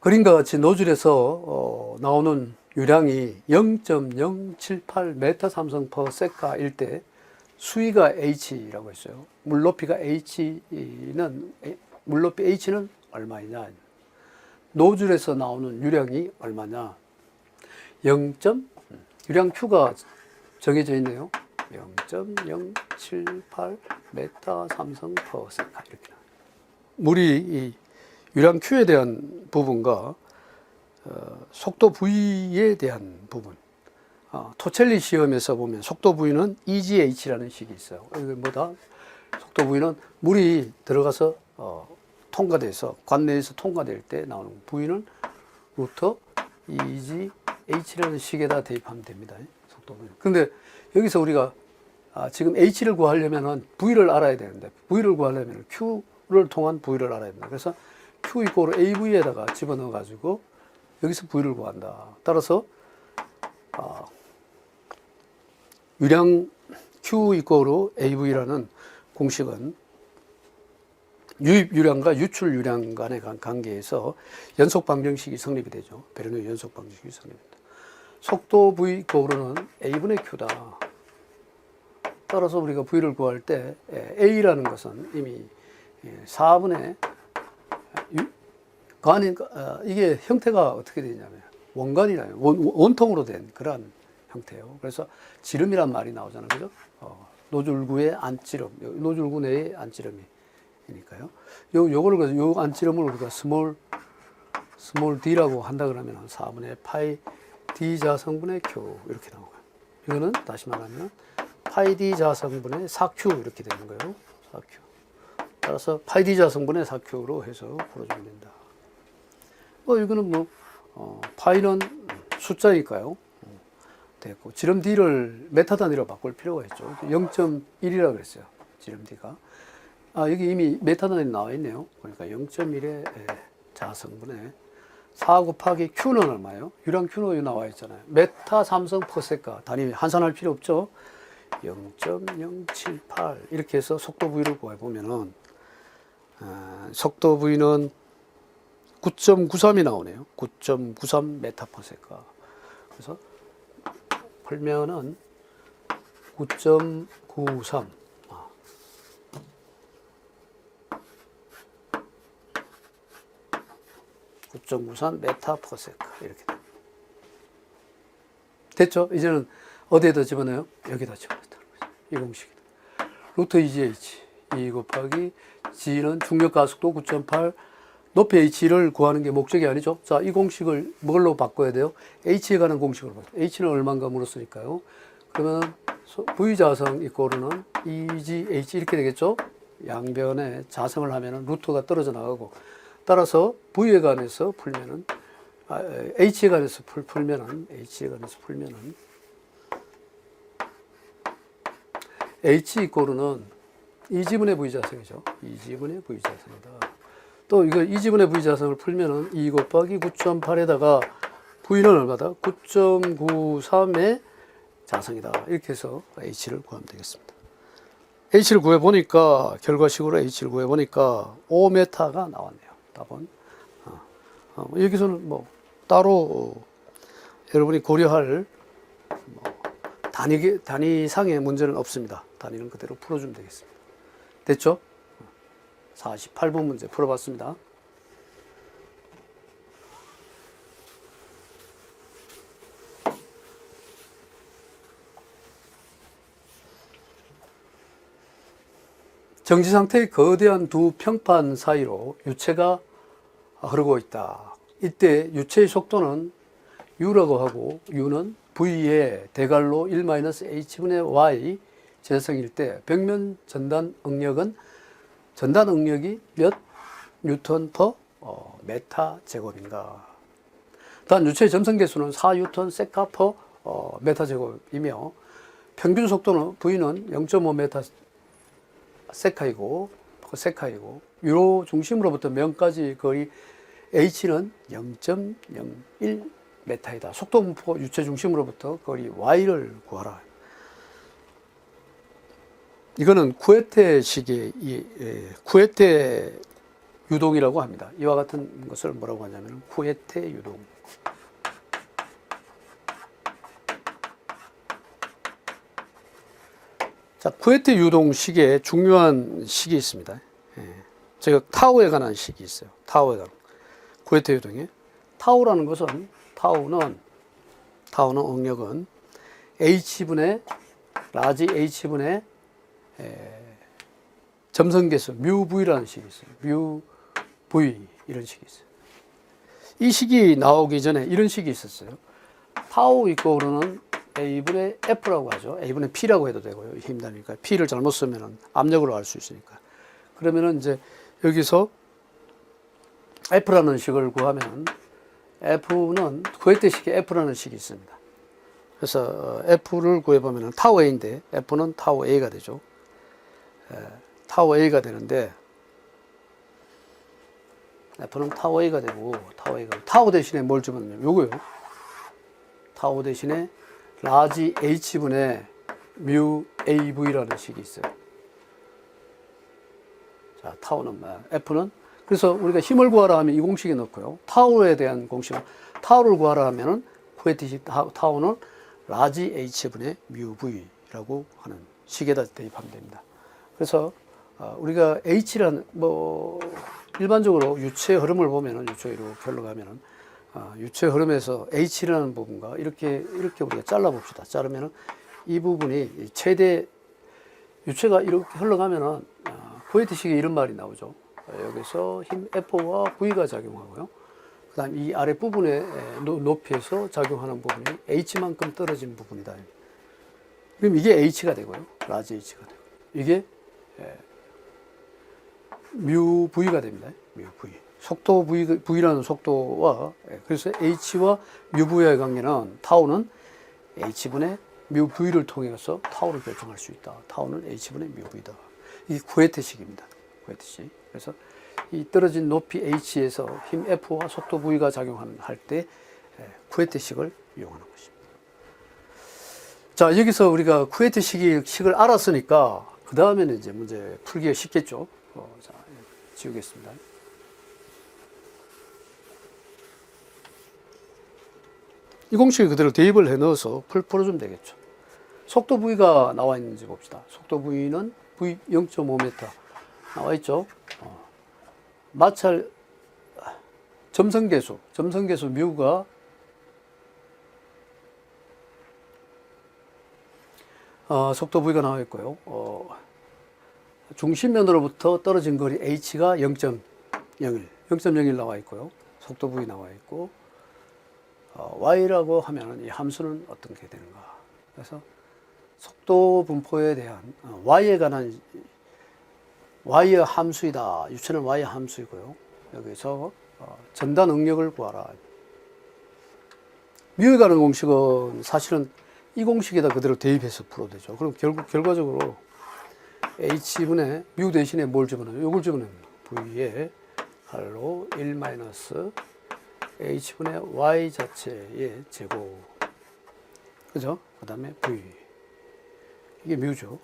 Speaker 1: 그림과 같이 노즐에서 나오는 유량이 0.078 메타 삼성 퍼 세카일 때 수위가 H라고 했어요. 물높이가 물높이 H는 얼마이냐? 노즐에서 나오는 유량이 얼마냐? 유량 Q가 정해져 있네요. 0.078 메타 삼성 퍼 세카 이렇게 나와요. 물이 이 유량 Q에 대한 부분과 속도 V에 대한 부분. 토첼리 시험에서 보면 속도 V는 EGH라는 식이 있어요. 이게 뭐다? 속도 V는 물이 들어가서 통과돼서 관내에서 통과될 때 나오는 V는 루터 EGH라는 식에다 대입하면 됩니다. 속도 V. 근데 여기서 우리가 지금 H를 구하려면 V를 알아야 되는데 V를 구하려면 Q를 통한 V를 알아야 된다. 그래서 Q 이꼬르 AV에다가 집어넣어 가지고 여기서 V를 구한다. 따라서 유량 Q 이꼬로 AV라는 공식은 유입 유량과 유출 유량 간의 관계에서 연속 방정식이 성립이 되죠. 베르노 연속 방정식이 성립됩니다. 속도 V 이꼬로는 A분의 Q다. 따라서 우리가 V를 구할 때 A라는 것은 이미 4분의 관인, 이게 형태가 어떻게 되냐면 원관이라요. 원통으로 된 그러한 형태예요. 그래서 지름이란 말이 나오잖아요. 그죠? 노즐구의 안지름, 노즐구 내의 안지름이니까요. 요거를, 요 안지름을 우리가 스몰 d라고 한다 그러면 4분의 파이 d 자성분의 q 이렇게 나오고요. 이거는 다시 말하면 파이 d 자성분의 4q 이렇게 되는 거예요. 4q. 따라서 파이 d 자성분의 4q로 해서 풀어주면 된다. 이거는 파이는 숫자니까요. 됐고, 지름 d를 메타 단위로 바꿀 필요가 있죠. 0.1이라고 그랬어요. 지름 d가. 여기 이미 메타 단위 나와 있네요. 그러니까 0.1의 자성분의 4 곱하기 q는 얼마예요? 유량 q는 여기 나와 있잖아요. 메타 삼성 퍼세카. 단위 환산할 필요 없죠. 0.078 이렇게 해서 속도 v를 구해보면은 속도 v는 9.93이 나오네요. 9.93 메타 퍼세카. 그래서 풀면은 9.93 9.93 메타 퍼세카 이렇게 됐죠? 이제는 어디에다 집어넣어요? 여기다 집어넣는 거죠. 이 공식이다. 루트 2gh 2 곱하기 g는 중력 가속도 9.8 높이 h를 구하는 게 목적이 아니죠. 자, 이 공식을 뭘로 바꿔야 돼요? h에 관한 공식으로 바꿔요. h는 얼마인가 물었으니까요. 그러면 v 자성 이꼬르는 2gh 이렇게 되겠죠. 양변에 자성을 하면은 루트가 떨어져 나가고, 따라서 v에 관해서 풀면은 h에 관해서 풀면은 h 이꼬르는 2g분의 v 자성이죠. 2g분의 v 자성이다. 또 이거 2g분의 v 자성을 풀면은 2 곱하기 9.8에다가 v는 얼마다? 9.93의 자성이다. 이렇게 해서 h를 구하면 되겠습니다. h를 구해보니까, 결과식으로 h를 구해보니까 5m가 나왔네요. 답은. 여기서는 따로 여러분이 고려할 단위상의 문제는 없습니다. 단위는 그대로 풀어주면 되겠습니다. 됐죠? 48번 문제 풀어봤습니다. 정지 상태의 거대한 두 평판 사이로 유체가 흐르고 있다. 이때 유체의 속도는 u라고 하고, u는 v의 대갈로 1-h분의 y 제성일 때 벽면 전단 응력은 전단 응력이 몇 뉴턴 퍼 메타 제곱인가. 단 유체의 점성 개수는 4뉴턴 세카 퍼 메타 제곱이며 평균 속도는 V는 0.5 메타 세카이고 유로 중심으로부터 면까지 거리 H는 0.01 메타이다. 속도 분포 유체 중심으로부터 거리 Y를 구하라. 이거는 쿠에테식의 쿠에테 유동이라고 합니다. 이와 같은 것을 뭐라고 하냐면 쿠에테 유동. 자, 쿠에테 유동식에 중요한 식이 있습니다. 제가 타우에 관한 식이 있어요. 타우에 관한 쿠에테 유동에 타우라는 것은 타우는 응력은 h분의 라지 h분의 점성계수 뮤v라는 식이 있어요. 뮤v 이런 식이 있어요. 이 식이 나오기 전에 이런 식이 있었어요. 타우 이꼬르는 a분의 f라고 하죠. a분의 p라고 해도 되고요. 힘다니까 p를 잘못 쓰면 압력으로 알 수 있으니까. 그러면은 이제 여기서 f라는 식을 구하면 f는 쿠에테 식에 f라는 식이 있습니다. 그래서 f를 구해보면 타우 a인데 f는 타우 a가 되죠. 타우 a가 되는데 f는 타우 a가 되고 타우 대신에 뭘 집어넣냐면 요거요. 타우 대신에 라지 h분의 mu av라는 식이 있어요. 자, 타우는 F는 그래서 우리가 힘을 구하라 하면 이 공식에 넣고요. 타우에 대한 공식은 타우를 구하라 하면은 쿠웨트식 타우는 라지 H분의 mu V라고 하는 식에다 대입하면 됩니다. 그래서 우리가 H라는 일반적으로 유체 흐름을 보면은 유체 이렇게 흘러가면은 유체 흐름에서 H라는 부분과 이렇게 우리가 잘라 봅시다. 자르면은 이 부분이 최대 유체가 이렇게 흘러가면은 쿠웨트식에 이런 말이 나오죠. 여기서 힘 F와 V가 작용하고요. 그 다음 이 아랫부분의 높이에서 작용하는 부분이 H만큼 떨어진 부분이다. 그럼 이게 H가 되고요. 라지 H가 되고. 이게 뮤 V가 됩니다. 뮤 V. 속도 V라는 속도와, 그래서 H와 뮤 V의 관계는 타우는 H분의 뮤 V를 통해서 타우를 결정할 수 있다. 타우는 H분의 뮤 V다. 이게 쿠웨트식입니다. 쿠웨트식. 그래서 이 떨어진 높이 H에서 힘 F와 속도 V가 작용할 때 쿠웨트식을 이용하는 것입니다. 자, 여기서 우리가 쿠웨트식을 알았으니까 그 다음에는 이제 문제 풀기가 쉽겠죠. 자, 지우겠습니다. 이 공식을 그대로 대입을 해 넣어서 풀어주면 되겠죠. 속도 V가 나와 있는지 봅시다. 속도 V는 V 0.5m 나와 있죠. 마찰 점성계수 뮤가 속도 V가 나와 있고요. 중심면으로부터 떨어진 거리 H가 0.01 나와 있고요. 속도 V 나와 있고, Y라고 하면은 이 함수는 어떤 게 되는가. 그래서 속도 분포에 대한 Y에 관한 Y의 함수이다. 유체는 Y의 함수이고요. 여기서 전단 응력을 구하라. 뮤에 관한 공식은 사실은 이 공식에다 그대로 대입해서 풀어도 되죠. 그럼 결과적으로 H분의 뮤 대신에 뭘 집어넣어요? 이걸 집어넣습니다. V에 R로 1 마이너스 H분의 Y 자체의 제곱. 그죠? 그 다음에 V. 이게 뮤죠.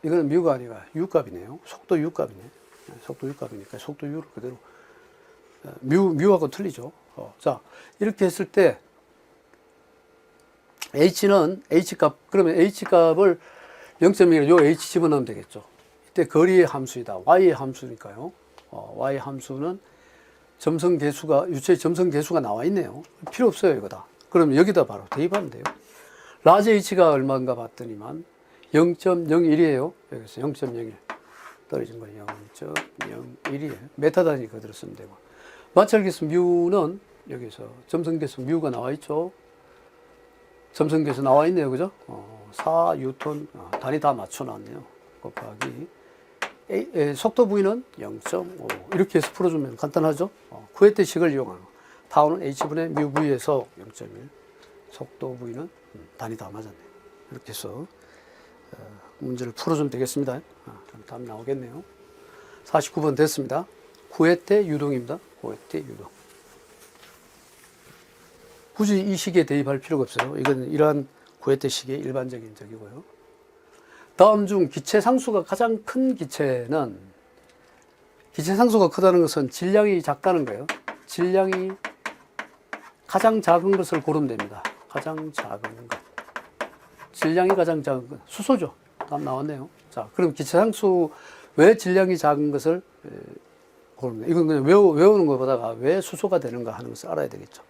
Speaker 1: 이거는 뮤가 아니라 U값이네요. 속도 U값이네. 속도 U값이니까 속도 U를 그대로. 뮤하고 틀리죠. 자, 이렇게 했을 때 H는 H값, 그러면 H값을 0.1, 요 H 집어넣으면 되겠죠. 이때 거리의 함수이다. Y의 함수니까요. Y 함수는 유체의 점성계수가 나와 있네요. 필요 없어요, 이거다. 그럼 여기다 바로 대입하면 돼요. 라지 H가 얼마인가 봤더니만 0.01이에요. 여기서 0.01. 떨어진 거 0.01이에요. 메타 단위 그대로 쓰면 되고. 마찰계수 뮤는 여기서 점성계수 뮤가 나와 있죠. 점성계수 나와 있네요. 그죠? 4뉴턴, 단위 다 맞춰놨네요. 곱하기 속도 V는 0.5 이렇게 해서 풀어주면 간단하죠. 쿠웨트식을 이용하는 거. 타우는 H분의 뮤 V에서 0.1, 속도 V는 단위 다 맞았네요. 이렇게 해서 문제를 풀어주면 되겠습니다. 그럼 답 나오겠네요. 49번 됐습니다. 쿠웨트 유동입니다. 쿠웨트 유동. 굳이 이 식에 대입할 필요가 없어요. 이건 이러한 쿠웨트식의 일반적인 적이고요. 다음 중 기체 상수가 가장 큰 기체는, 기체 상수가 크다는 것은 질량이 작다는 거예요. 질량이 가장 작은 것을 고르면 됩니다. 가장 작은 것. 질량이 가장 작은 것. 수소죠. 답 나왔네요. 자, 그럼 기체 상수, 왜 질량이 작은 것을 고르면 돼요. 이건 그냥 외우는 것보다가 왜 수소가 되는가 하는 것을 알아야 되겠죠.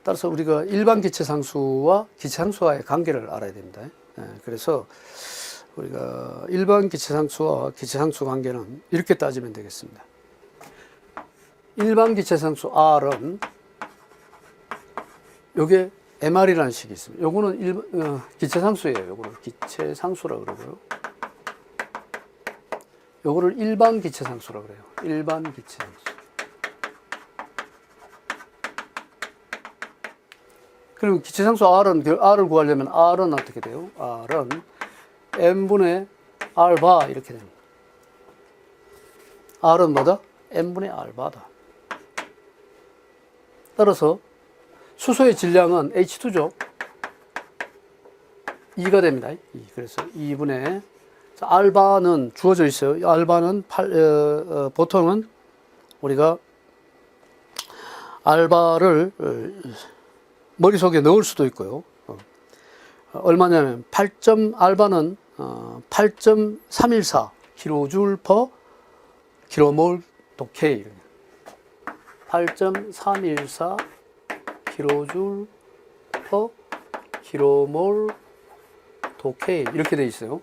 Speaker 1: 따라서 우리가 일반 기체 상수와 기체 상수와의 관계를 알아야 됩니다. 그래서 우리가 일반 기체 상수와 기체 상수 관계는 이렇게 따지면 되겠습니다. 일반 기체 상수 R은 요게 MR이라는 식이 있습니다. 요거는 기체 상수예요. 요거를 기체 상수라 그러고요. 요거를 일반 기체 상수라 그래요. 일반 기체 상수. 그럼 기체 상수 R을 구하려면 R은 어떻게 돼요? R은 M분의 R바 이렇게 됩니다. R은 뭐다? M분의 R바다. 따라서 수소의 질량은 H2죠. 2가 됩니다. 2. 그래서 2분의 자, 알바는 주어져 있어요. 알바는 보통은 우리가 알바를 머릿속에 넣을 수도 있고요. 얼마냐면 알바는 8.314 kJ per kmol 독해. 8.314 kJ per kmol 독해 이렇게 돼 있어요.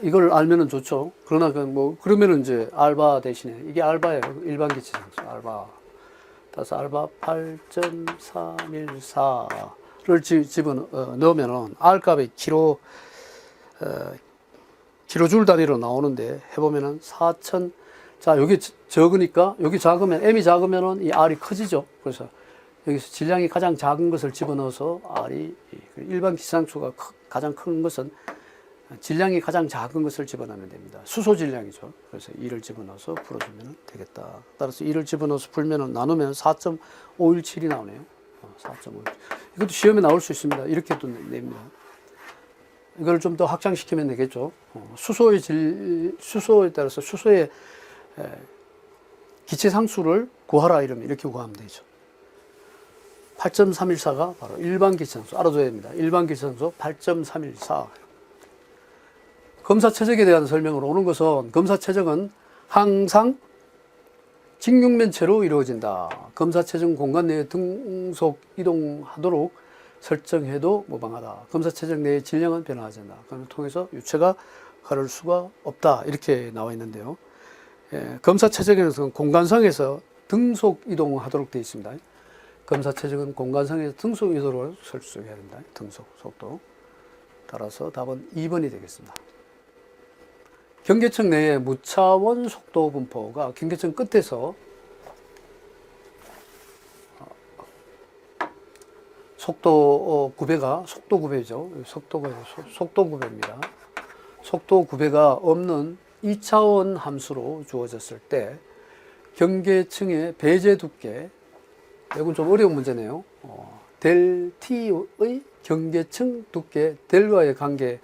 Speaker 1: 이걸 알면은 좋죠. 그러나 그러면은 이제 알바 대신에 이게 알바예요. 일반 기체상수 알바. 따라서 알바 8.314를 넣으면은 R 값이 킬로줄 단위로 나오는데 해보면은 4,000. 자, 여기 적으니까 여기 작으면 M이 작으면은 이 R이 커지죠. 그래서 여기서 질량이 가장 작은 것을 집어넣어서 R이 일반 기체상수가 가장 큰 것은 질량이 가장 작은 것을 집어넣으면 됩니다. 수소 질량이죠. 그래서 2를 집어넣어서 풀어주면 되겠다. 따라서 2를 집어넣어서 풀면 나누면 4.517이 나오네요. 4.517. 이것도 시험에 나올 수 있습니다. 이렇게도 냅니다. 이걸 좀 더 확장시키면 되겠죠. 수소에 따라서 수소의 기체 상수를 구하라 이러면 이렇게 구하면 되죠. 8.314가 바로 일반 기체 상수. 알아둬야 됩니다. 일반 기체 상수 8.314. 검사 최적에 대한 설명으로 오는 것은 검사 최적은 항상 직육면체로 이루어진다. 검사 최적은 공간 내에 등속 이동하도록 설정해도 무방하다. 검사 최적 내의 질량은 변화하지 않는다. 그걸 통해서 유체가 가를 수가 없다. 이렇게 나와 있는데요. 검사 최적에는 공간상에서 등속 이동하도록 되어 있습니다. 검사 최적은 공간상에서 등속 이동으로 설정해야 된다. 등속 속도. 따라서 답은 2번이 되겠습니다. 경계층 내의 무차원 속도 분포가 경계층 끝에서 속도 구배가 속도 구배죠. 속도 구배입니다. 속도 구배가 없는 2차원 함수로 주어졌을 때 경계층의 배제 두께, 이건 좀 어려운 문제네요. 델 T의 경계층 두께 델과의 관계를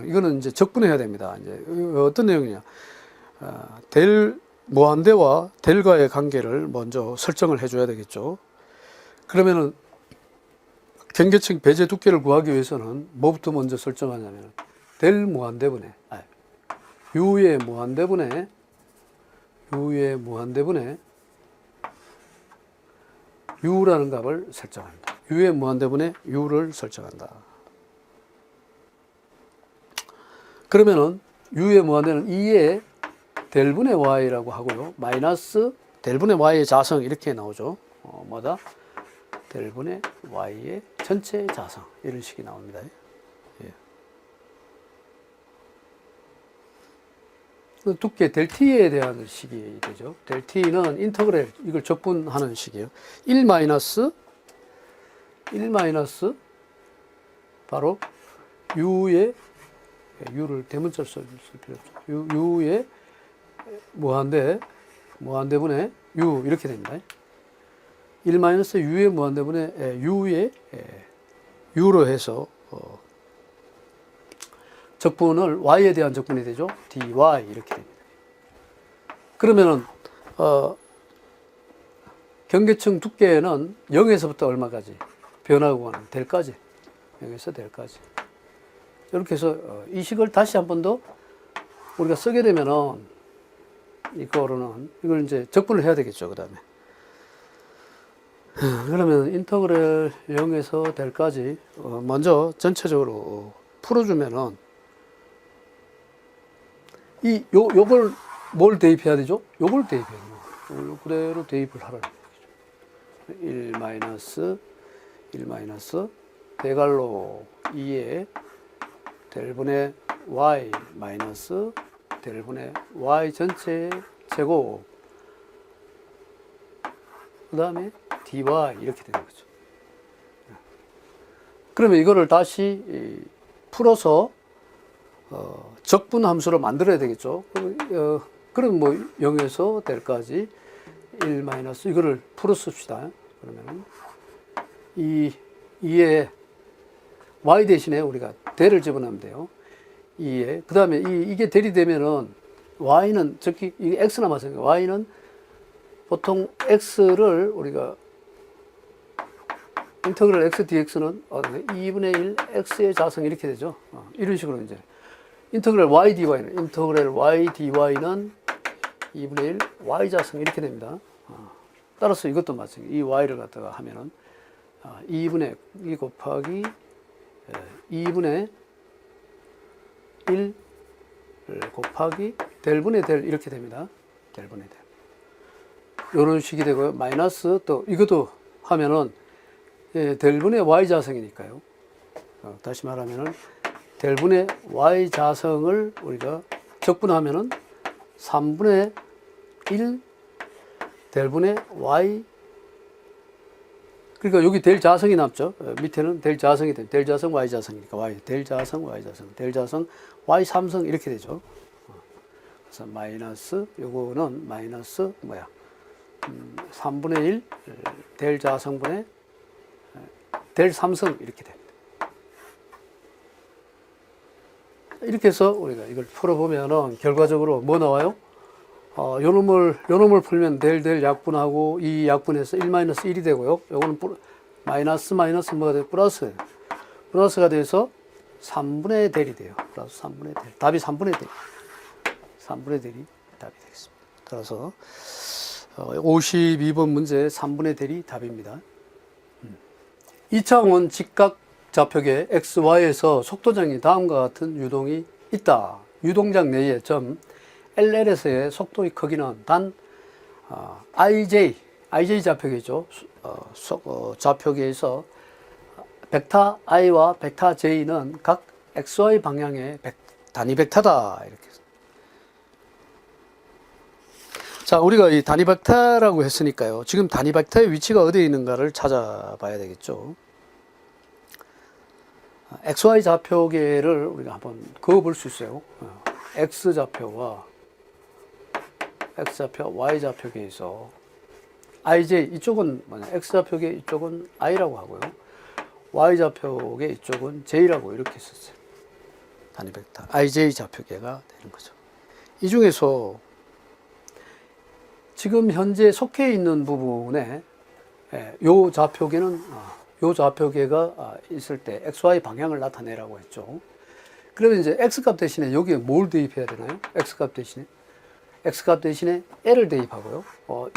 Speaker 1: 이거는 이제 적분해야 됩니다. 이제 어떤 내용이냐? 델 무한대와 델과의 관계를 먼저 설정을 해줘야 되겠죠. 그러면은 경계층 배제 두께를 구하기 위해서는 뭐부터 먼저 설정하냐면 델 무한대분의 U의 무한대분의 U라는 값을 설정합니다. U의 무한대분의 U를 설정한다. 그러면은 U의 무한대는 2의 델분의 Y라고 하고요. 마이너스 델분의 Y의 자성 이렇게 나오죠. 뭐다? 델분의 Y의 전체 자성 이런 식이 나옵니다. 예. 두께 델 T에 대한 식이 되죠. 델 T는 인터그랄 이걸 적분하는 식이에요. 1 마이너스 바로 U의 U를 대문자로 쓸 필요 없죠. U의 무한대분의 U 이렇게 됩니다. 1 마이너스 U의 무한대분의 U의 U로 해서 적분을 Y에 대한 적분이 되죠. dy 이렇게 됩니다. 그러면은 경계층 두께는 0에서부터 얼마까지 변하고 가는 델까지 0에서 델까지 이렇게 해서 이 식을 다시 한 번 더 우리가 쓰게 되면은 이걸 이제 적분을 해야 되겠죠. 그 다음에 그러면 인터그랄 0에서 델까지 먼저 전체적으로 풀어주면은 요걸 뭘 대입해야 되죠? 요걸 대입해야 돼요. 요걸 그대로 대입을 하라는 얘기죠. 1 마이너스 대갈로 2의 델분의 y 마이너스 델분의 y 전체 제곱 그 다음에 dy 이렇게 되는 거죠. 그러면 이거를 다시 풀어서 적분 함수로 만들어야 되겠죠. 그럼 뭐 0에서 델까지 1 마이너스 이거를 풀어 씁시다. 그러면 2의 y 대신에 우리가 대를 집어넣으면 돼요. 2에. 그 다음에 이게 대리 되면은 y는, 특히 이게 x 남았으니까 y는 보통 x를 우리가 인터그럴 x dx는 2분의 1 x의 자성 이렇게 되죠. 이런 식으로 이제 인터그럴 y dy는 인터그럴 y dy는 2분의 1 y 자성 이렇게 됩니다. 따라서 이것도 마찬가지. 이 y를 갖다가 하면은 2분의 2 곱하기 2분의 1 곱하기 델분의 델 이렇게 됩니다. 델분의 델. 이런 식이 되고요. 마이너스 또 이것도 하면은 델분의 y 자성이니까요. 다시 말하면은 델분의 y 자성을 우리가 적분하면은 3분의 1 델분의 y. 그러니까 여기 델 자성이 남죠. 밑에는 델 자성이 됩니다. 델 자성 y 자성이니까 y 델 자성 y 자성 델 자성 y 3성 이렇게 되죠. 그래서 마이너스 요거는 마이너스 뭐야 3분의 1 델 자성분의 델 3성 이렇게 됩니다. 이렇게 해서 우리가 이걸 풀어보면은 결과적으로 뭐 나와요? 요 놈을 풀면 델 약분하고 이 약분해서 1-1이 되고요. 요거는 마이너스 뭐가 돼요? 플러스가 돼서 3분의 델이 돼요. 플러스 3분의 델. 답이 3분의 델. 3분의 델이 답이 되겠습니다. 따라서 52번 문제 3분의 델이 답입니다. 2차원 직각 좌표계 XY에서 속도장이 다음과 같은 유동이 있다. 유동장 내의 점 LL에서의 속도의 크기는 단 IJ 좌표계죠. 좌표계에서 벡터 I와 벡터 J는 각 XY 방향의 단위 벡터다. 이렇게. 자, 우리가 이 단위 벡터라고 했으니까요. 지금 단위 벡터의 위치가 어디에 있는가를 찾아봐야 되겠죠. XY 좌표계를 우리가 한번 그어볼 수 있어요. X 좌표와 X 좌표, Y 좌표계에서 IJ 이쪽은 뭐냐? X 좌표계 이쪽은 I라고 하고요. Y 좌표계 이쪽은 J라고 이렇게 썼어요. 단위 벡터 IJ 좌표계가 되는 거죠. 이 중에서 지금 현재 속해 있는 부분에 요 좌표계는 요 좌표계가 있을 때 XY 방향을 나타내라고 했죠. 그러면 이제 X값 대신에 여기에 뭘 대입해야 되나요? X값 대신에 L을 대입하고요.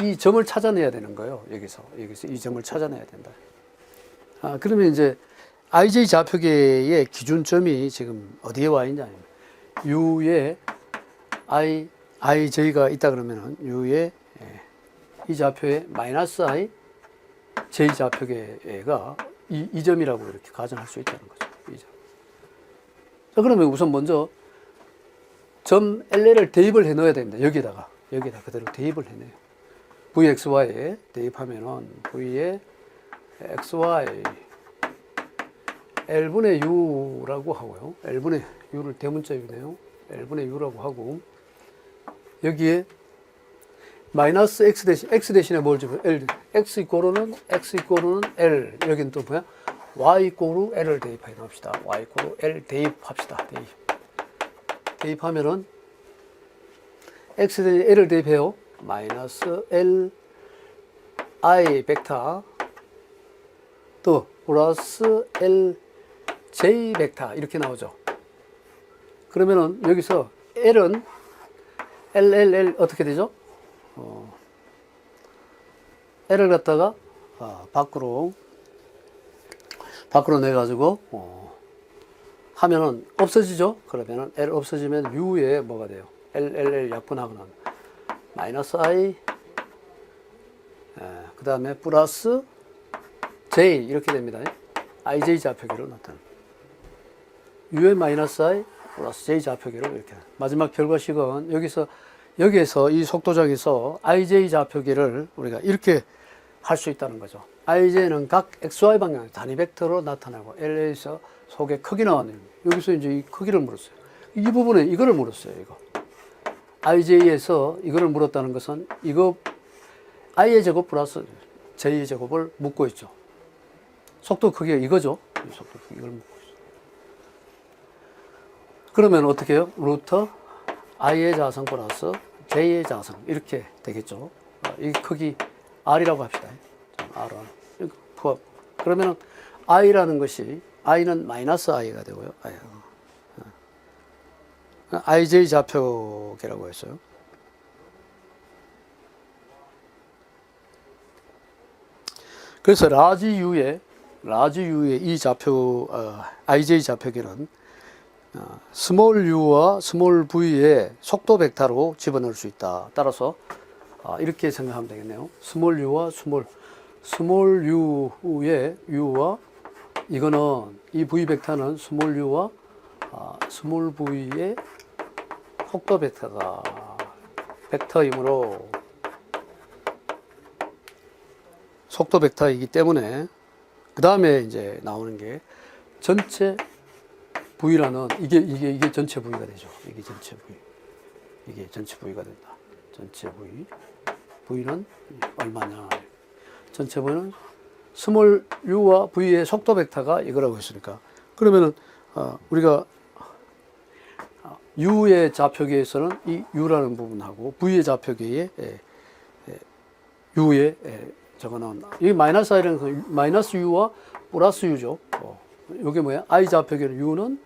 Speaker 1: 이 점을 찾아내야 되는 거예요. 여기서 이 점을 찾아내야 된다. 그러면 이제 IJ 좌표계의 기준점이 지금 어디에 와 있냐? U에 IJ가 있다 그러면은 U에 이 좌표에 마이너스 I J 좌표계가 이 점이라고 이렇게 가정할 수 있다는 거죠. 이 점. 자, 그러면 우선 먼저 점 LL을 대입을 해 넣어야 됩니다. 여기다가 그대로 대입을 해 넣어요. VXY에 대입하면은 V에 XY L분의 U라고 하고요. L분의 U를 대문자 U네요. L분의 U라고 하고 여기에 마이너스 X 대신에 뭘 집어요? L. X 이꼬르는 L. 여기는 또 뭐야? Y 이꼬르 L을 대입해 놓읍시다. Y 이꼬르 L 대입합시다. 대입하면은 X 대신에 L을 대입해요. 마이너스 L I 벡터 또 플러스 L J 벡터 이렇게 나오죠. 그러면은 여기서 L은 LLL 어떻게 되죠? L을 갖다가 밖으로 내가지고 하면은 없어지죠. 그러면은 L 없어지면 U에 뭐가 돼요? LLL 약분하고는 마이너스 I 그 다음에 플러스 J 이렇게 됩니다. IJ 좌표계로 나타납니다. U에 마이너스 I 플러스 J 좌표계로 이렇게 마지막 결과식은 여기에서 이 속도장에서 IJ 좌표계를 우리가 이렇게 할 수 있다는 거죠. IJ는 각 XY 방향 단위 벡터로 나타나고 LA에서 속의 크기는 여기서 이제 이 크기를 물었어요. 이 부분에 이거를 물었어요. 이거 IJ에서 이거를 물었다는 것은 이거 I의 제곱 플러스 J의 제곱을 묻고 있죠. 속도 크기가 이거죠. 속도 크기 이걸 묻고 있어요. 그러면 어떻게 해요? 루트 i의 자성 플러스 j의 자성 이렇게 되겠죠. 이 크기 r이라고 합시다. r 포함. 그러면 i라는 것이 i는 마이너스 i가 되고요. ij 좌표계라고 했어요. 그래서 라지 U의 이 좌표 ij 좌표계는 스몰 u와 스몰 v의 속도 벡터로 집어넣을 수 있다. 따라서 이렇게 생각하면 되겠네요. 스몰 u와 스몰 u의 u와 이거는 이 v 벡터는 스몰 u와 스몰 v의 속도 벡터이므로 속도 벡터이기 때문에 그 다음에 이제 나오는 게 전체 V라는 이게 전체 V가 되죠. 이게 전체 V. 이게 전체 V가 된다. 전체 V. V는 얼마냐. 전체 V는 스몰 u와 V의 속도 벡터가 이거라고 했으니까. 그러면은, 우리가 U의 좌표계에서는 이 U라는 부분하고 V의 좌표계에 U의 저거는 이 마이너스 i라는 건 마이너스 u와 플러스 u죠. 이게 뭐야? i 좌표계는 u는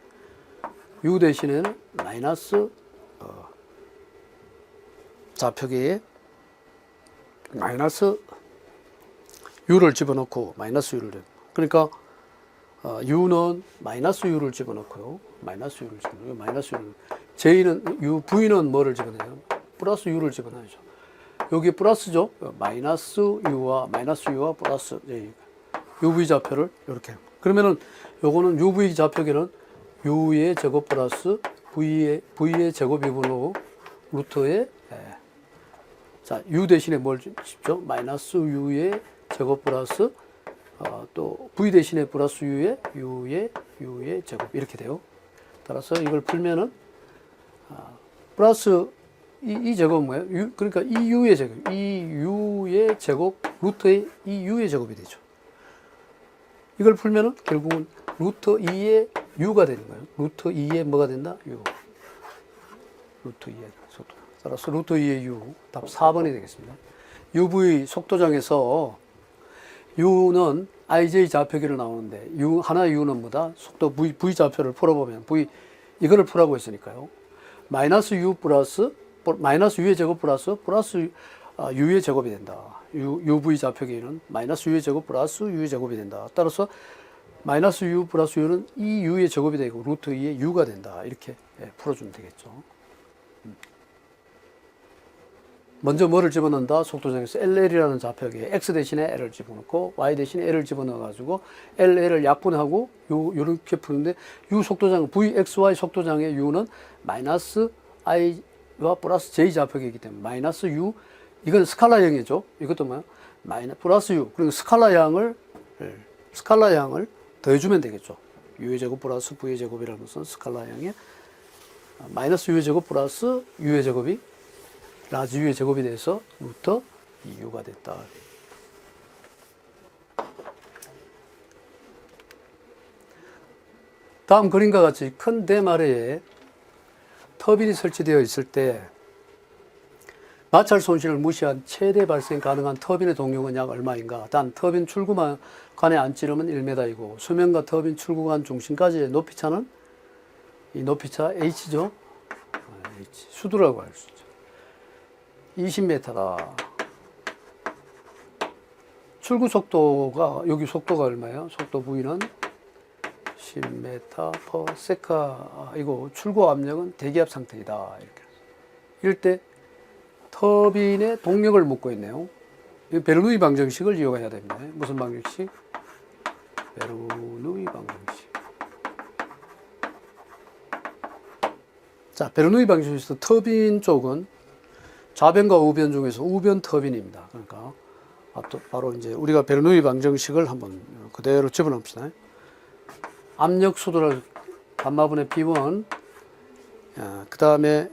Speaker 1: u 대신에는 마이너스 좌표계에 마이너스 u를 집어넣고 마이너스 u를 그러니까 u는 마이너스 u를 집어넣고요. 마이너스 u를 집어넣고 마이너스 u를 j는 v는 뭐를 집어넣어요? 플러스 u를 집어넣어야죠. 여기 플러스죠. 마이너스 u와 플러스 j uv 좌표를 이렇게. 그러면은 요거는 uv 좌표계는 u의 제곱 플러스 v의 제곱 이분으로 루트에 자 u 대신에 뭘 집죠? 마이너스 u의 제곱 플러스 또 v 대신에 플러스 u의 제곱 이렇게 돼요. 따라서 이걸 풀면은 플러스 이 제곱은 뭐예요? 그러니까 이 u의 제곱, 이 u의 제곱, 루트의 이 u의 제곱이 되죠. 이걸 풀면은 결국은 루트 2의 u가 되는 거예요. 루트 2의 뭐가 된다? u. 루트 2의 속도. 따라서 루트 2의 u. 답 4번이 되겠습니다. uv 속도장에서 u는 ij 좌표계로 나오는데 하나의 u는 뭐다? 속도 v 좌표를 풀어보면 이거를 풀라고 했으니까요. 마이너스 u 마이너스 u의 제곱 플러스 u의 제곱이 된다. uv 좌표계는 마이너스 u의 제곱 플러스 u의 제곱이 된다. 따라서 마이너스 u 플러스 u는 이 u의 제곱이 되고 루트 2의 u가 된다. 이렇게 풀어주면 되겠죠. 먼저 뭐를 집어넣는다? 속도장에서 LL이라는 좌표계에 x 대신에 l을 집어넣고 y 대신에 l을 집어넣어가지고 LL을 약분하고 요렇게 푸는데 u 속도장, vxy 속도장의 u는 마이너스 i와 플러스 j 좌표계이기 때문에 마이너스 u 이건 스칼라형이죠. 이것도 뭐야? 플러스 u. 그리고 스칼라양을 더해주면 되겠죠. u의 제곱 플러스 v의 제곱이라는 것은 스칼라양에 마이너스 u의 제곱 플러스 u의 제곱이 라지 u의 제곱이 돼서 루트 2u가 됐다. 다음 그림과 같이 큰 대마레에 터빈이 설치되어 있을 때 마찰 손실을 무시한 최대 발생 가능한 터빈의 동력은 약 얼마인가? 단 터빈 출구관의 안찌름은 1m이고 수면과 터빈 출구관 중심까지의 높이차는 이 높이차 h죠. h 수두라고 할 수 있죠. 20m다. 출구 속도가 여기 속도가 얼마예요? 속도 V는 10m/s. 이거 출구 압력은 대기압 상태이다. 이렇게. 이럴 때 터빈의 동력을 묻고 있네요. 베르누이 방정식을 이용해야 됩니다. 무슨 방정식? 베르누이 방정식. 자, 베르누이 방정식에서 터빈 쪽은 좌변과 우변 중에서 우변 터빈입니다. 그러니까 바로 이제 우리가 베르누이 방정식을 한번 그대로 집어넣읍시다. 압력 수도를 감마분의 B1, 그 다음에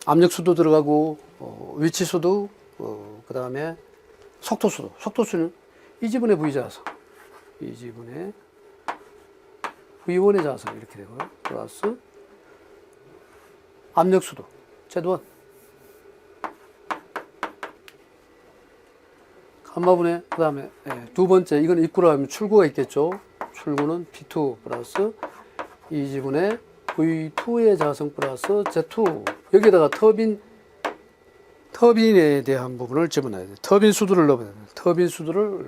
Speaker 1: 압력 수도 들어가고 위치 수도, 그 다음에 속도 수도. 속도 수는 이 지분의 V자서 E지분의 V1의 자성 이렇게 되고요. 플러스 압력수도 Z1 감마분의 그 다음에 두 번째 이건 입구라 하면 출구가 있겠죠. 출구는 P2 플러스 E지분의 V2의 자성 플러스 Z2 여기다가 터빈에 대한 부분을 집어넣어야 돼요. 터빈 수도를 넣어야 돼요. 터빈 수도를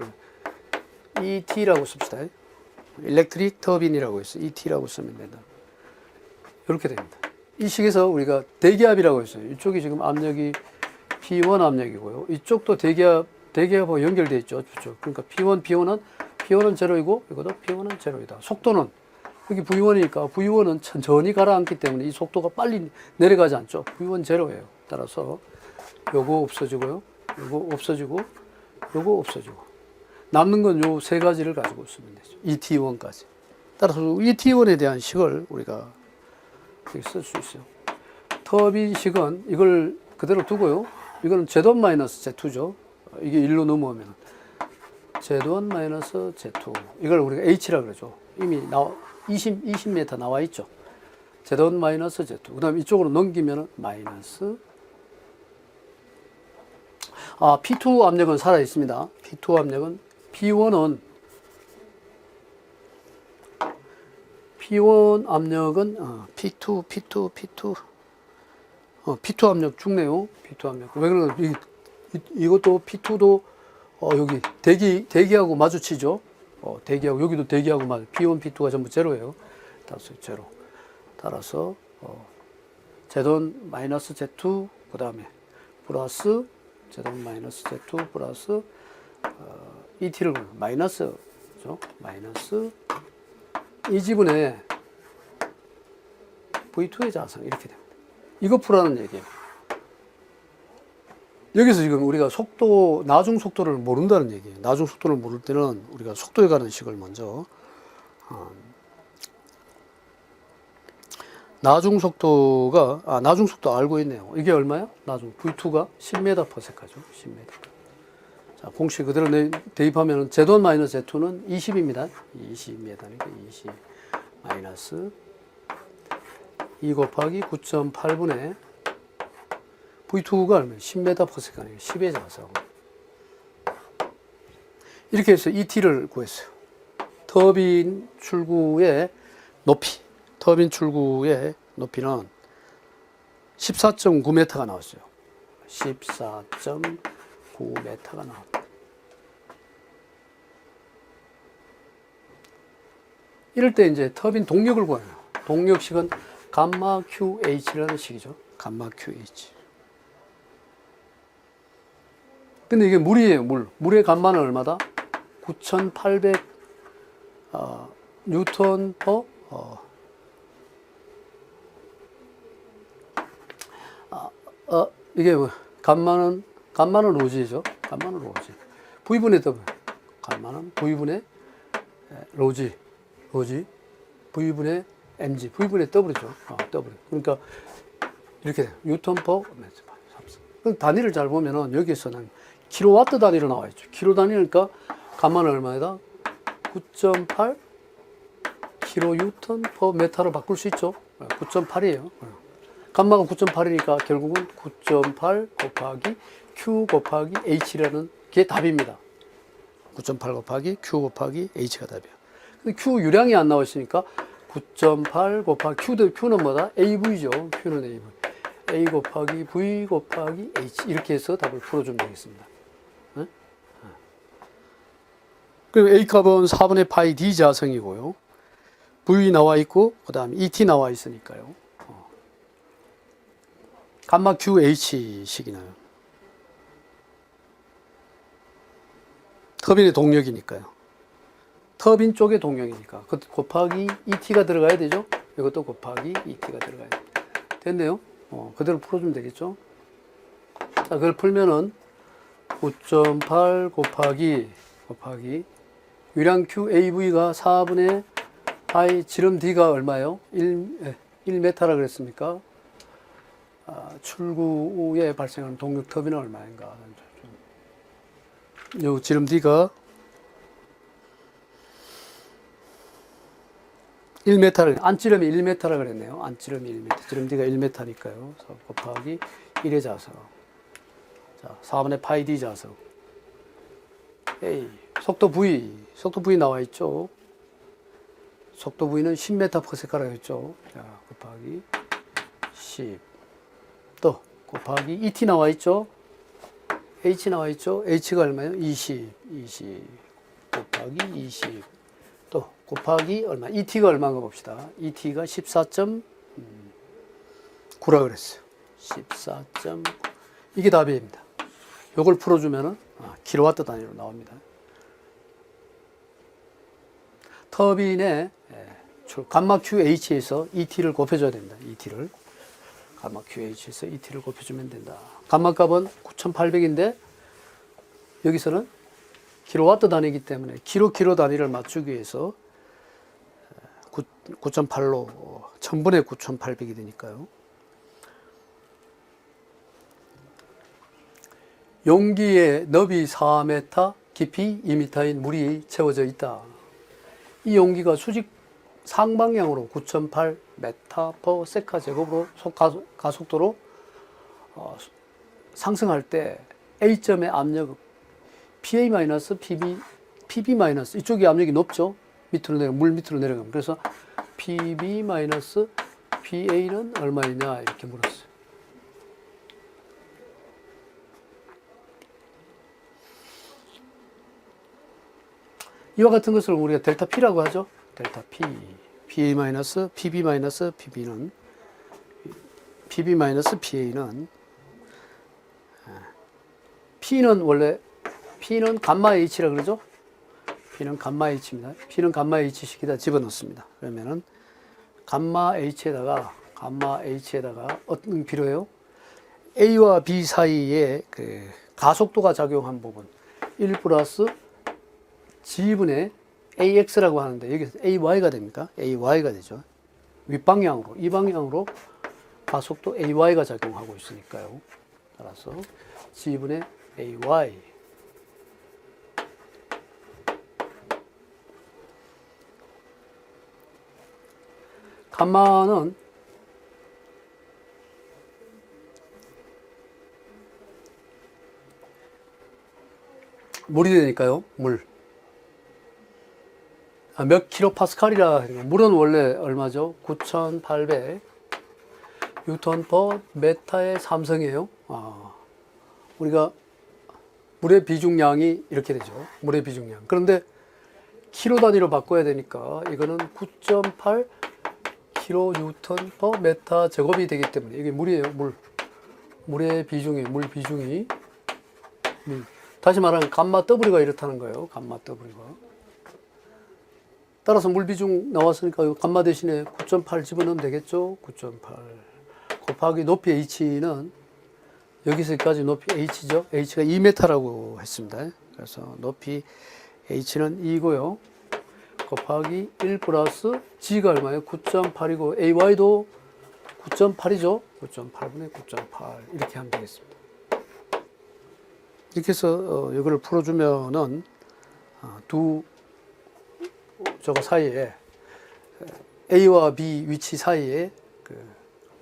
Speaker 1: ET라고 씁시다. 일렉트릭 터빈이라고 해서 ET라고 쓰면 된다. 이렇게 됩니다. 이 식에서 우리가 대기압이라고 했어요. 이쪽이 지금 압력이 P1 압력이고요. 이쪽도 대기압하고 연결되어 있죠. 그러니까 P1은 제로이고 이것도 P1은 제로이다. 속도는 여기 V1이니까 V1은 천천히 가라앉기 때문에 이 속도가 빨리 내려가지 않죠. V1 제로예요. 따라서 요거 없어지고요. 요거 없어지고 요거 없어지고 남는 건 요 세 가지를 가지고 쓰면 되죠. ET1까지. 따라서 ET1에 대한 식을 우리가 쓸 수 있어요. 터빈 식은 이걸 그대로 두고요. 이거는 Z1-Z2죠. 이게 1로 넘어오면 Z1-Z2 이걸 우리가 H라 그러죠. 이미 20m 나와 있죠. Z1-Z2 그 다음에 이쪽으로 넘기면 마이너스 P2 압력은 살아 있습니다. P2 압력은 P1 압력은 P2 압력 죽네요. P2 압력. 왜 그러나 이것도 P2도 여기 대기하고 마주치죠. 대기하고 여기도 대기하고 P1, P2가 전부 제로예요. 따라서 제로. 따라서 Z1-Z2 그 다음에 플러스 Z1-Z2 플러스 ET를 마이너스죠. 마이너스 E지분의 V2의 자성 이렇게 됩니다. 이거 풀라는 얘기예요. 여기서 지금 우리가 나중 속도를 모른다는 얘기예요. 나중 속도를 모를 때는 우리가 속도에 관한 식을 먼저 나중 속도 알고 있네요. 이게 얼마야? 나중 V2가 10m/s죠. 10m. 자, 공식 그대로 대입하면 Z1-Z2는 20입니다. 20m니까 20 마이너스 2 곱하기 9.8분의 V2가 얼마예요? 10m/s가 아니에요. 10의 자석. 이렇게 해서 ET를 구했어요. 터빈 출구의 높이는 14.9m가 나왔어요. 14.9m가 나왔다. 이럴 때 이제 터빈 동력을 구해요. 동력식은 감마 QH라는 식이죠. 감마 QH. 근데 이게 물이에요, 물. 물의 감마는 얼마다? 9,800 뉴턴 퍼 이게 감마는 로지죠. 감마는 로지. V분의 W. 감마는 V분의 로지. V분의 mg. V분의 W죠. W. 그러니까 이렇게 돼요. 뉴턴 퍼 메트. 단위를 잘 보면은 여기서는 킬로와트 단위로 나와 있죠. 킬로 단위니까 감마는 얼마이다? 9.8 킬로 뉴턴 퍼 메타로 바꿀 수 있죠. 9.8이에요. 감마가 9.8이니까 결국은 9.8 곱하기 Q 곱하기 H라는 게 답입니다. 9.8 곱하기 Q 곱하기 H가 답이에요. 근데 Q 유량이 안 나와 있으니까 9.8 곱하기 Q는 뭐다? AV죠. Q는 AV. A 곱하기 V 곱하기 H 이렇게 해서 답을 풀어주면 되겠습니다. 네? 그리고 A 값은 4분의 파이 D 자성이고요. V 나와 있고 그 다음에 ET 나와 있으니까요. 감마 QH 식이나요. 터빈의 동력이니까요. 터빈 쪽의 동력이니까 그 곱하기 ET가 들어가야 되죠. 이것도 곱하기 ET가 들어가야 돼요. 됐네요. 그대로 풀어주면 되겠죠. 자, 그걸 풀면은 9.8 곱하기 유량 QAV가 4분의 파이 지름 D가 얼마예요? 1m라 그랬습니까? 출구에 발생하는 동력 터빈은 얼마인가? 요 지름 D가 1m를, 안찌름이 1m라 그랬네요. 안찌름이 1m, 지름뒤가 1m니까요. 곱하기 1의 자석. 자, 4분의 파이 d 자석. A, 속도 V 나와 있죠. 속도 V는 10m/s라고 했죠. 자, 곱하기 10. 또 곱하기 ET 나와 있죠. H 나와 있죠. H가 얼마예요? 20 곱하기 20. 또 곱하기 얼마? ET가 얼마인가 봅시다. ET가 14.9라 그랬어요. 14.9. 이게 답입니다. 요걸 풀어주면은 킬로와트 단위로 나옵니다. 터빈의 감마 QH에서 ET를 곱해줘야 됩니다. ET를. 감마 QH에서 ET를 곱해주면 된다. 감마 값은 9,800인데 여기서는 킬로와트 단위이기 때문에 킬로 단위를 맞추기 위해서 9.8로 1000분의 9,800이 되니까요. 용기에 너비 4m, 깊이 2m인 물이 채워져 있다. 이 용기가 수직 상방향으로 9.8m/s 제곱으로 가속도로 상승할 때 A점의 압력 PB- 이쪽이 압력이 높죠. 물 밑으로 내려가면. 그래서 PB-PA는 얼마이냐 이렇게 물었어요. 이와 같은 것을 우리가 델타 P라고 하죠. 델타 P. PB-PB는 P는 원래 P는 감마 H라 그러죠. P는 감마 H입니다. P는 감마 H식에다 집어넣습니다. 그러면은 감마 H에다가 어떤 게 필요해요? A와 B 사이에 그 가속도가 작용한 부분 1 플러스 G분의 AX라고 하는데 여기서 AY가 됩니까? AY가 되죠. 윗방향으로, 이 방향으로 가속도 AY가 작용하고 있으니까요. 따라서 G분의 AY. 감마는 물이 되니까요. 몇 킬로파스칼이라 물은 원래 얼마죠? 9,800 뉴턴 퍼 메타의 3성이에요. 우리가 물의 비중량이 이렇게 되죠. 물의 비중량. 그런데 킬로 단위로 바꿔야 되니까 이거는 9.8 킬로 뉴턴 퍼 메타 제곱이 되기 때문에 이게 물이에요. 물의 비중이 다시 말하면 감마 W가 이렇다는 거예요. 감마 W가. 따라서 물 비중 나왔으니까 감마 대신에 9.8 집어넣으면 되겠죠. 9.8 곱하기 높이 H는 여기서까지 높이 H죠. H가 2m라고 했습니다. 그래서 높이 H는 2고요. 곱하기 1 플러스 G가 얼마예요? 9.8이고 AY도 9.8이죠. 9.8분의 9.8 이렇게 하면 되겠습니다. 이렇게 해서 이거를 풀어주면은 저거 사이에 A와 B 위치 사이에 그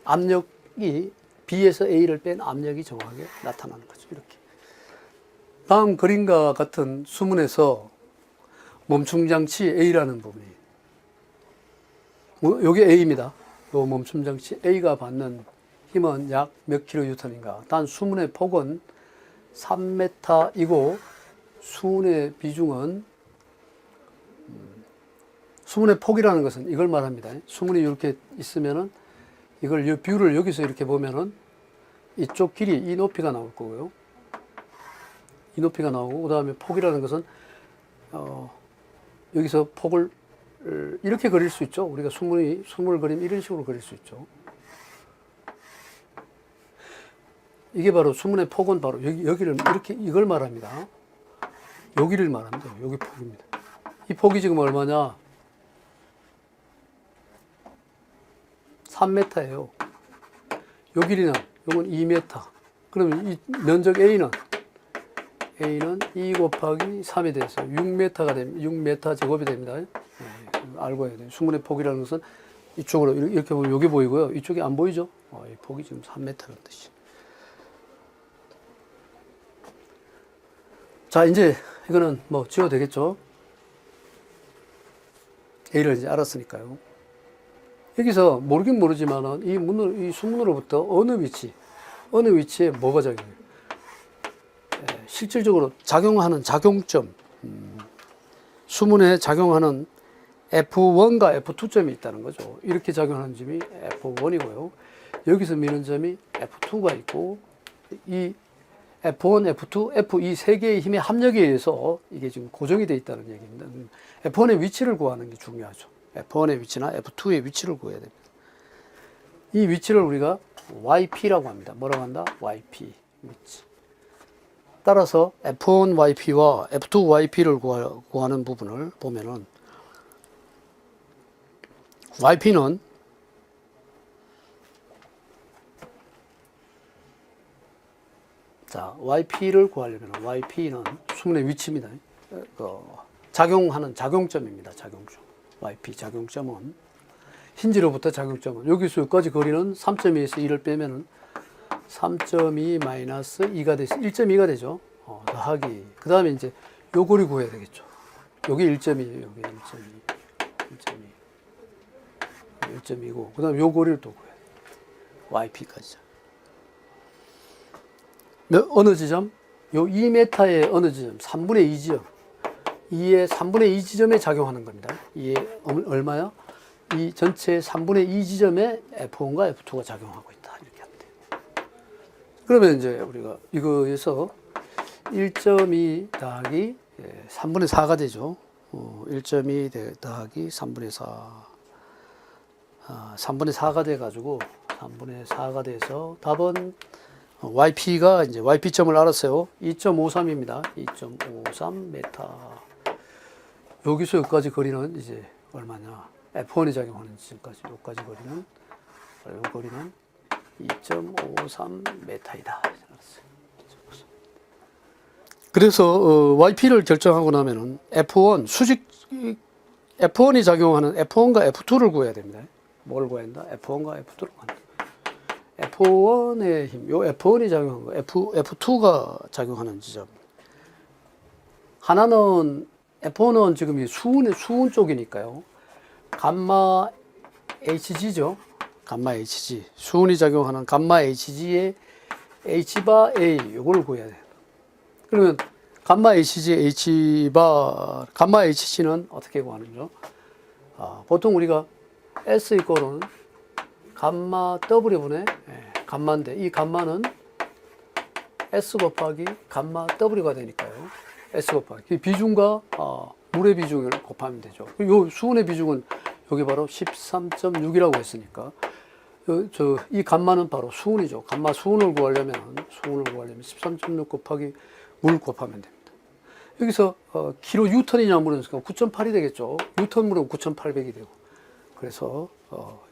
Speaker 1: 압력이 B에서 A를 뺀 압력이 정확하게 나타나는 거죠. 이렇게. 다음 그림과 같은 수문에서 멈춤장치 A라는 부분이 요게 A입니다. 요 멈춤장치 A가 받는 힘은 약 몇 킬로뉴턴인가. 단 수문의 폭은 3m이고 수문의 비중은 수문의 폭이라는 것은 이걸 말합니다. 수문이 이렇게 있으면은 이걸 이 뷰를 여기서 이렇게 보면은 이쪽 길이 이 높이가 나올 거고요. 이 높이가 나오고 그다음에 폭이라는 것은 여기서 폭을 이렇게 그릴 수 있죠. 우리가 수문을 그리면 이런 식으로 그릴 수 있죠. 이게 바로 수문의 폭은 바로 여기를 이렇게 이걸 말합니다. 여기를 말합니다. 여기 폭입니다. 이 폭이 지금 얼마냐? 3m예요. 요 길이는 요건 2m. 그러면 이 면적 A는 2 곱하기 3이 돼서 6m가 됩니다. 6m 제곱이 됩니다. 알고 해야 돼요. 수문의 폭이라는 것은 이쪽으로 이렇게 보면 여기 보이고요. 이쪽이 안 보이죠? 이 폭이 지금 3m라는 뜻이. 자, 이제 이거는 뭐 지워도 되겠죠? A를 이제 알았으니까요. 여기서 모르긴 모르지만은 이 수문으로부터 어느 위치에 뭐가 작용해요? 실질적으로 작용하는 작용점, 수문에 작용하는 F1과 F2점이 있다는 거죠. 이렇게 작용하는 점이 F1이고요. 여기서 미는 점이 F2가 있고, 이 F1, F2, F2 세 개의 힘의 합력에 의해서 이게 지금 고정이 되어 있다는 얘기입니다. F1의 위치를 구하는 게 중요하죠. F1의 위치나 F2의 위치를 구해야 됩니다. 이 위치를 우리가 YP라고 합니다. 뭐라고 한다? YP 위치. 따라서 F1 YP와 F2 YP를 구하는 부분을 보면은 YP는 자, YP를 구하려면 YP는 수문의 위치입니다. 작용하는 작용점입니다. 작용점. YP 작용점은 힌지로부터 작용점은 여기서 여기까지 거리는 3.2에서 2를 빼면은 3.2 마이너스 2가 돼서 1.2가 되죠. 더하기. 그 다음에 이제 요 거리 구해야 되겠죠. 여기 1.2, 여기 1.2고, 그 다음에 요 거리를 또 구해야 돼요. YP까지. 어느 지점? 요 2m의 어느 지점? 3분의 2 지점. 2의 3분의 2 지점에 작용하는 겁니다. 이게 얼마야? 이 전체 3분의 2 지점에 F1과 F2가 작용하고 있다. 이렇게 하면 돼요. 그러면 이제 우리가 이거에서 1.2 더하기 3분의 4가 되죠. 1.2 더하기 3분의 4. 3분의 4가 돼가지고 3분의 4가 돼서 답은 YP가 이제 YP점을 알았어요. 2.53입니다. 2.53m. 여기서 여기까지 거리는 이제 얼마냐? F1이 작용하는 지점까지 여기까지 거리는 이 거리는 2.53m이다. 그래서 YP를 결정하고 나면은 F1이 작용하는 F1과 F2를 구해야 됩니다. 뭘 구해야 한다? F1과 F2를 구한다. F1의 힘, 요 F1이 작용한 거, F2가 작용하는 지점. 하나는 F1은 지금 수은 쪽이니까요. 감마 HG죠. 감마 HG. 수은이 작용하는 감마 HG의 H바 A, 요걸 구해야 돼요. 그러면 감마 HG, 감마 HG는 어떻게 구하는죠? 보통 우리가 S 이꼴은 감마 W분의 감마인데, 이 감마는 S 곱하기 감마 W가 되니까요. S 곱하기 비중과 물의 비중을 곱하면 되죠. 요 수은의 비중은 여기 바로 13.6이라고 했으니까 이 감마는 바로 수은이죠. 감마 수은을 구하려면 13.6 곱하기 물 곱하면 됩니다. 여기서 킬로 뉴턴이냐 물으니까 9.8이 되겠죠. 뉴턴 물으면 9,800이 되고. 그래서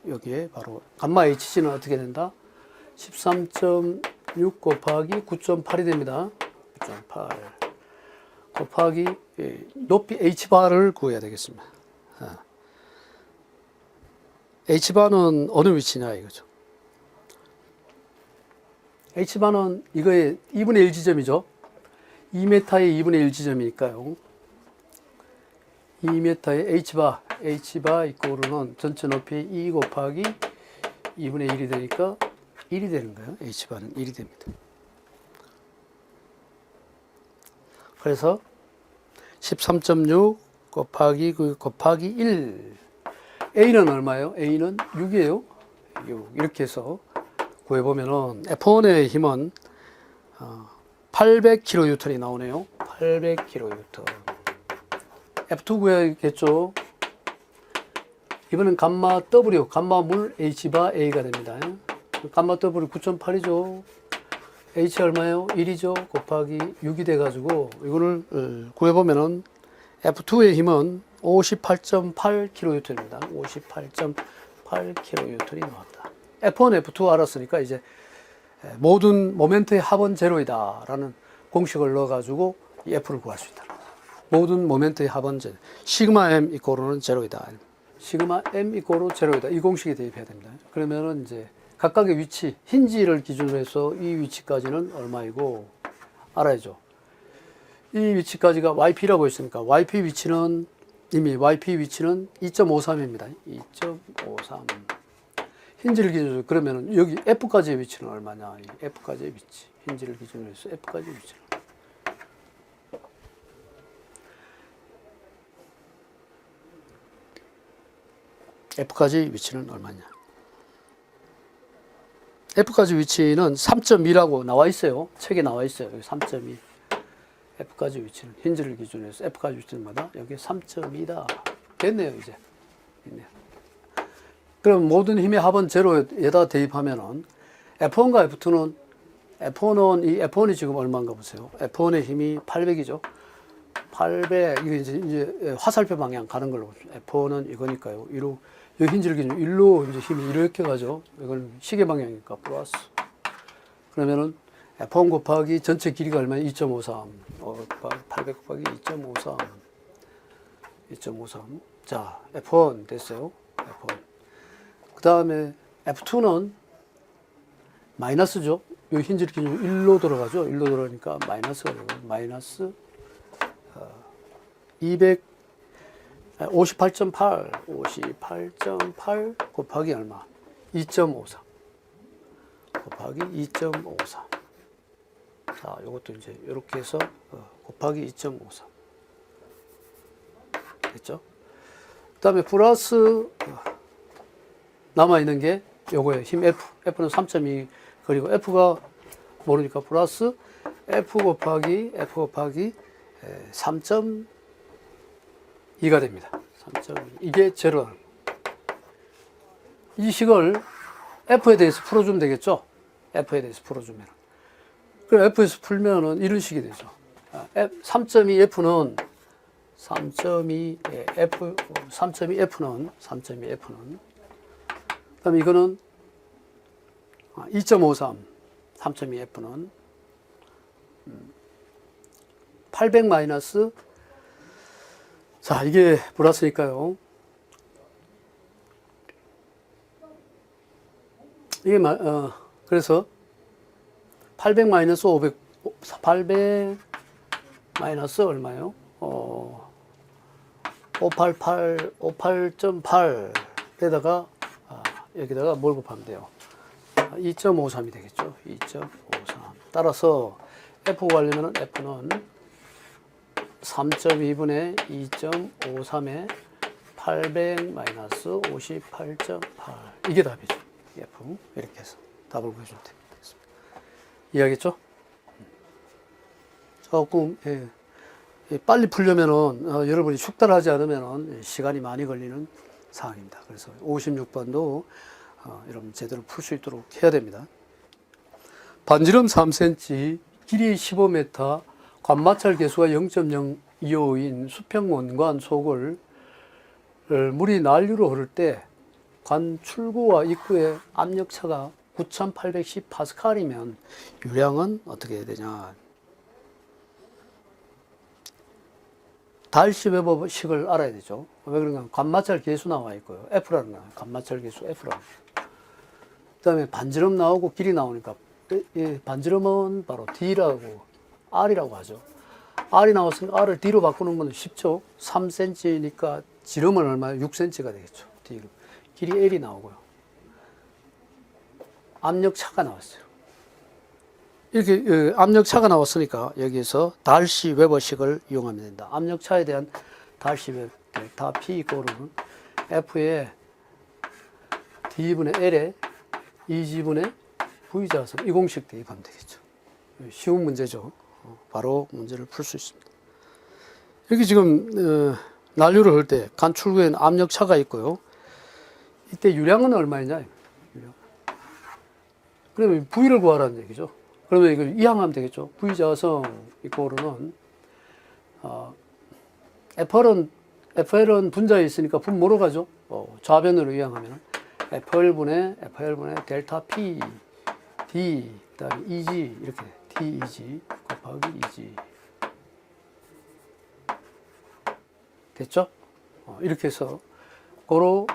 Speaker 1: 여기에 바로 감마 HG는 어떻게 된다? 13.6 곱하기 9.8이 됩니다. 9.8 곱하기 높이 H바를 구해야 되겠습니다. H바는 어느 위치냐 이거죠. H바는 이거의 2분의 1 지점이죠. 2m의 2분의 1 지점이니까요. 2m의 H바 이꼴은 전체 높이 2 곱하기 2분의 1이 되니까 1이 되는 거예요. H바는 1이 됩니다. 그래서 13.6 곱하기 1. A는 얼마예요? A는 6이에요. 6. 이렇게 해서 구해보면은 F1의 힘은 800kN이 나오네요. 800kN. F2 구해야겠죠. 이번엔 감마 W, 감마 물 H바 A가 됩니다. 감마 W 9.8이죠. H 얼마예요? 1이죠. 곱하기 6이 돼가지고 이거를 구해보면은 F2의 힘은 58.8kN입니다. 58.8kN이 나왔다. F1, F2 알았으니까 이제 모든 모멘트의 합은 제로이다 라는 공식을 넣어가지고 F를 구할 수 있다. 모든 모멘트의 합은 제로. 시그마 M 이꼴은 제로이다. 시그마 m 이꼬로 제로이다. 이 공식에 대입해야 됩니다. 그러면은 이제 각각의 위치, 힌지를 기준으로 해서 이 위치까지는 얼마이고 알아야죠. 이 위치까지가 yp라고 했으니까 yp 위치는 이미 yp 위치는 2.53입니다. 2.53. 힌지를 기준으로 그러면은 여기 f까지의 위치는 얼마냐? 이 f까지의 위치. 힌지를 기준으로 해서 f까지의 위치는 f까지 위치는 얼마냐? f까지 위치는 3.2라고 나와 있어요. 책에 나와 있어요. 여기 3.2. f까지 위치는 힌지를 기준으로 해서 f까지 위치는마다 여기 3.2다. 됐네요, 이제. 됐네요. 그럼 모든 힘의 합은 제로에다 대입하면은 F1과 F2는 이 F1이 지금 얼마인가 보세요. F1의 힘이 800이죠. 800, 이게 이제 화살표 방향 가는 걸로 보죠. F1은 이거니까요. 이로, 여기 힌지를 기준으로 일로 이제 힘이 이렇게 가죠. 이건 시계 방향이니까 플러스. 그러면은 F1 곱하기 전체 길이가 얼마냐? 2.53. 800 곱하기 2.53. 2.53. 자, F1 됐어요. F1. 그 다음에 F2는 마이너스죠. 여기 힌지를 기준으로 1로 들어가죠. 1로 들어가니까 마이너스가 되고, 마이너스 58.8 곱하기 얼마? 2.54 곱하기 2.54. 자, 요것도 이제 이렇게 해서 곱하기 2.54 됐죠? 그 다음에 플러스 남아있는 게 요거예요. 힘 F. F는 3.2 그리고 F가 모르니까 플러스 F 곱하기 3.2가 됩니다. 3.2. 이게 제로. 이 식을 F에 대해서 풀어주면 되겠죠? F에 대해서 풀어주면. 그럼 F에서 풀면은 이런 식이 되죠. 3.2 F는 3.2 F는 그다음에 이거는 2.53 3.2 F는 800 마이너스 자 이게 플러스니까요. 이게 그래서 800 마이너스 500 800 마이너스 얼마요? 58.8에다가 여기다가 뭘 곱하면 돼요? 2.53이 되겠죠. 2.53. 따라서 F 구하려면 F는 3.2분의 2.53에 800 마이너스 58.8 이게 답이죠. F 이렇게 해서 답을 구해주면 되겠습니다. 이해하겠죠? 조금 빨리 풀려면은 여러분이 숙달을 하지 않으면은 시간이 많이 걸리는 사항입니다. 그래서 56번도 여러분 제대로 풀 수 있도록 해야 됩니다. 반지름 3cm, 길이 15m, 관마찰 계수가 0.025인 수평 원관 속을 물이 난류로 흐를 때 관 출구와 입구의 압력차가 9810파스칼이면 유량은 어떻게 해야 되냐? 달시웨버식을 알아야 되죠. 왜 그런가? 관마찰 계수 나와 있고요. F라는 거예요. 관마찰 계수 F라는 거예요. 그 다음에 반지름 나오고 길이 나오니까 반지름은 바로 D라고 R이라고 하죠. R이 나왔으니까 R을 D로 바꾸는 건 쉽죠. 3cm니까 지름은 얼마예요? 6cm가 되겠죠. D로. 길이 L이 나오고요. 압력차가 나왔어요. 이렇게 압력차가 나왔으니까 여기에서 달시 웨버식을 이용하면 된다. 압력차에 대한 달시 웨버 델타 P 이꼬르는 F의 D분의 L에 2G분의 V자선 이 공식 대입하면 되겠죠. 쉬운 문제죠. 바로 문제를 풀 수 있습니다. 이렇게 지금 난류를 할 때 간 출구에는 압력차가 있고요. 이때 유량은 얼마이냐? 유량. 그러면 V를 구하라는 얘기죠. 그러면 이걸 이항하면 되겠죠. V자성 이꼬르는 FL은 분자에 있으니까 분 뭐로 가죠? 좌변으로 이항하면 FL분의 델타 P D 그다음에 EG 이렇게 DEG 곱하기 EG 됐죠? 이렇게 해서 고로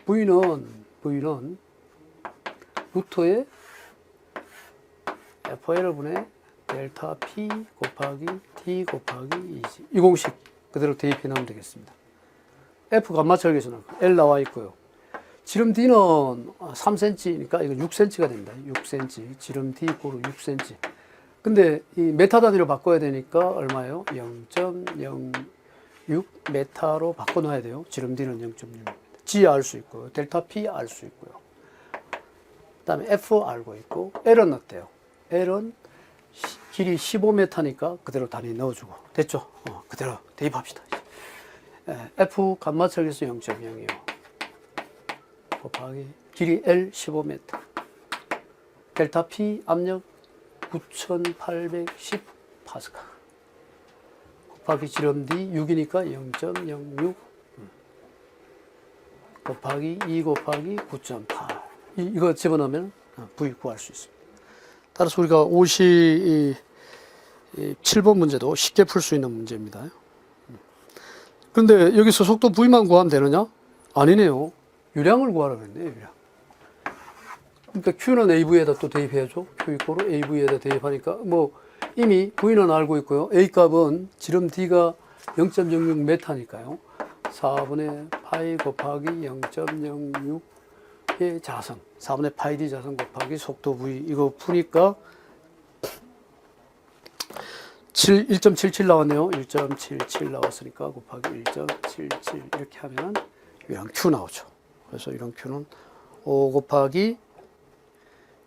Speaker 1: V는 루트에 FL을 분해 델타 P 곱하기 T 곱하기 2지. 이 공식 그대로 대입해 넣으면 되겠습니다. F 감마철계수는 L 나와 있고요. 지름 D는 3cm니까 이건 6cm가 됩니다. 6cm. 지름 D 고로 6cm. 근데 이 메타 단위로 바꿔야 되니까 얼마예요? 0.06 메타로 바꿔 놔야 돼요. 지름 D는 0.6. G 알 수 있고요. 델타 P 알 수 있고요. 그 다음에 F 알고 있고, L은 어때요? L은 길이 15m니까 그대로 단위 넣어주고. 됐죠? 그대로 대입합시다. F 감마철계수 0.0이요. 곱하기 길이 L 15m. 델타 P 압력 9810 파스칼. 곱하기 지름 D 6이니까 0.06 곱하기 2 곱하기 9.8. 이거 집어넣으면 V 구할 수 있습니다. 따라서 우리가 57번 문제도 쉽게 풀 수 있는 문제입니다. 그런데 여기서 속도 V만 구하면 되느냐? 아니네요. 유량을 구하라 그랬네요. 유량. 그러니까 Q는 AV에다 또 대입해야죠. Q 이꼬로 AV에다 대입하니까 뭐 이미 V는 알고 있고요. A 값은 지름 D가 0.06m니까요. 4분의 파이 곱하기 0.06의 자성, 4분의 파이 D 자성 곱하기 속도 V, 이거 푸니까 1.77 나왔네요. 1.77 나왔으니까 곱하기 1.77 이렇게 하면 유량 Q 나오죠. 그래서 유량 Q는 5 곱하기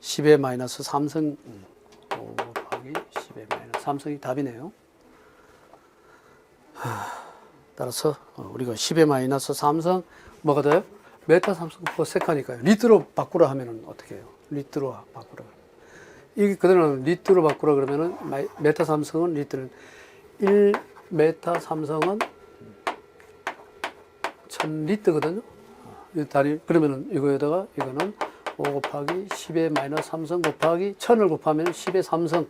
Speaker 1: 10의 마이너스 3승, 5 곱하기 10의 마이너스 3승이 답이네요. 따라서 우리가 10의 마이너스 3승 뭐가 돼요? 메타 3승 퍼 세카니까요. 리터로 바꾸라 하면은 어떻게 해요? 리터로 바꾸라. 이게 그대로는 리터로 바꾸라 그러면은 메타 3승은 리터는 1 메타 3승은 1000리터거든요. 단위 그러면은 이거에다가 이거는 5 곱하기 10의 마이너스 3승 곱하기 1000을 곱하면 10의 3승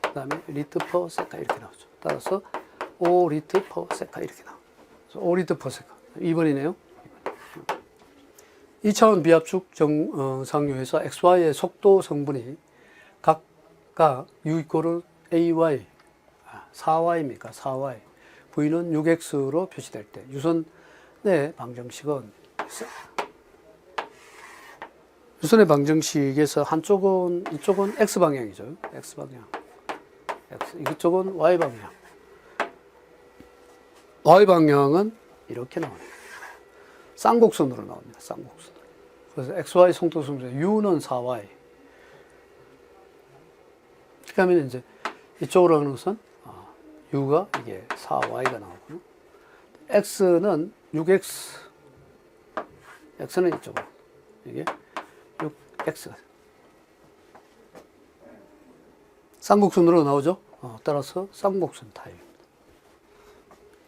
Speaker 1: 그 다음에 리터 퍼 세카 이렇게 나오죠. 따라서 5리터 퍼 세카 이렇게 나오죠. 5리터 퍼 세카 2번이네요. 2차원 비압축 정상유에서 XY의 속도 성분이 각각 U 이꼬르 AY 4Y입니까? 4Y V는 6X로 표시될 때 유선의 방정식은 유선의 방정식에서 한쪽은 이쪽은 X방향이죠. X방향. 이쪽은 Y방향. Y방향은 이렇게 나옵니다. 쌍곡선으로 나옵니다. 쌍곡선으로. 그래서 XY 속도성분 U는 4Y. 이렇게 하면 이제 이쪽으로 하는 것은 U가 이게 4Y가 나오고요. X는 6X. X는 이쪽으로. 이게 6X가. 쌍곡선으로 나오죠. 따라서 쌍곡선 타입입니다.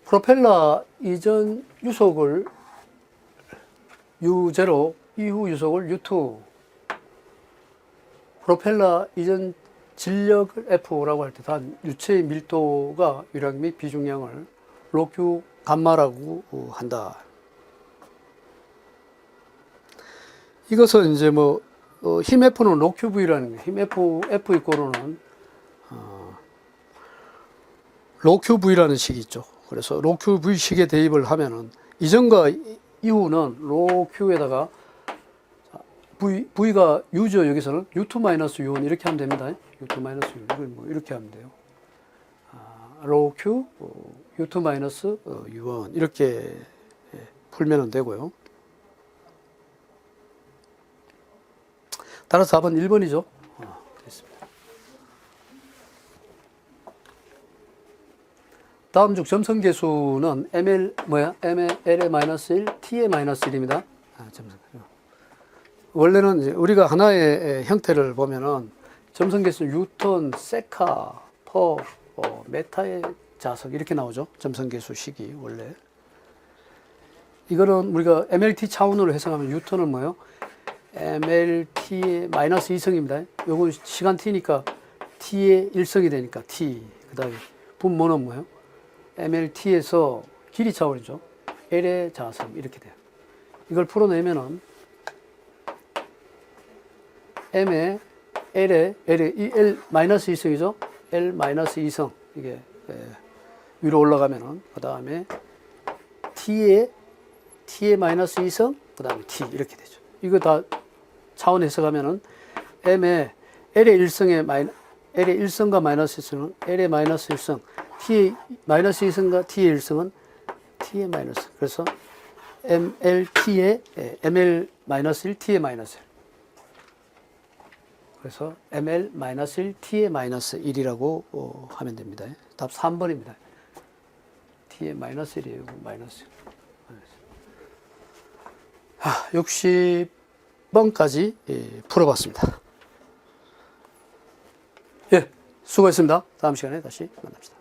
Speaker 1: 프로펠러 이전 유속을 U0, 이후 유속을 U2. 프로펠러 이전 진력을 F라고 할 때 단 유체의 밀도가 유량 및 비중량을 로큐 감마라고 한다. 이것은 이제 뭐 힘 F는 로큐 V라는 거예요. 힘 F 이꼬르는 로큐 V라는 식이 있죠. 그래서 로큐 V 식에 대입을 하면은 이전과 이후는 로큐에다가 V가 U죠. 여기서는 U2-U1 이렇게 하면 됩니다. U2-U1 이걸 뭐 이렇게 하면 돼요. 로큐 U2-U1 이렇게 풀면 되고요. 따라서 4번 1번이죠. 됐습니다. 다음 중 점성계수는 ML L의-1, T의-1입니다. 원래는 이제 우리가 하나의 형태를 보면은 점성계수 뉴턴, 세카, 퍼, 메타의 자석 이렇게 나오죠. 점성계수식이 원래. 이거는 우리가 MLT 차원으로 해석하면 뉴턴은 뭐예요? MLT의 마이너스 2성입니다. 요건 시간 T니까 T의 1성이 되니까 T. 그 다음에 분모는 뭐예요? MLT에서 길이 차원이죠. L의 자성 이렇게 돼요. 이걸 풀어내면은 m에 l에 이 l 마이너스 2성이죠. l 마이너스 2성 이게 위로 올라가면은 그 다음에 t에 마이너스 2성 그 다음에 t 이렇게 되죠. 이거 다 차원 해석하면은 m에 l의 1성에 l의 1성과 마이너스 1성은 l의 마이너스 1성, t의 마이너스 2성과 t의 1성은 t의 마이너스. 그래서 mlt의 ml 마이너스 1 t의 마이너스 1. 그래서 ml 마이너스 1 t의 마이너스 1이라고 하면 됩니다. 답 3번입니다. t의 마이너스 1이에요. 마이너스 1. 60번까지 풀어봤습니다. 예, 수고했습니다. 다음 시간에 다시 만납시다.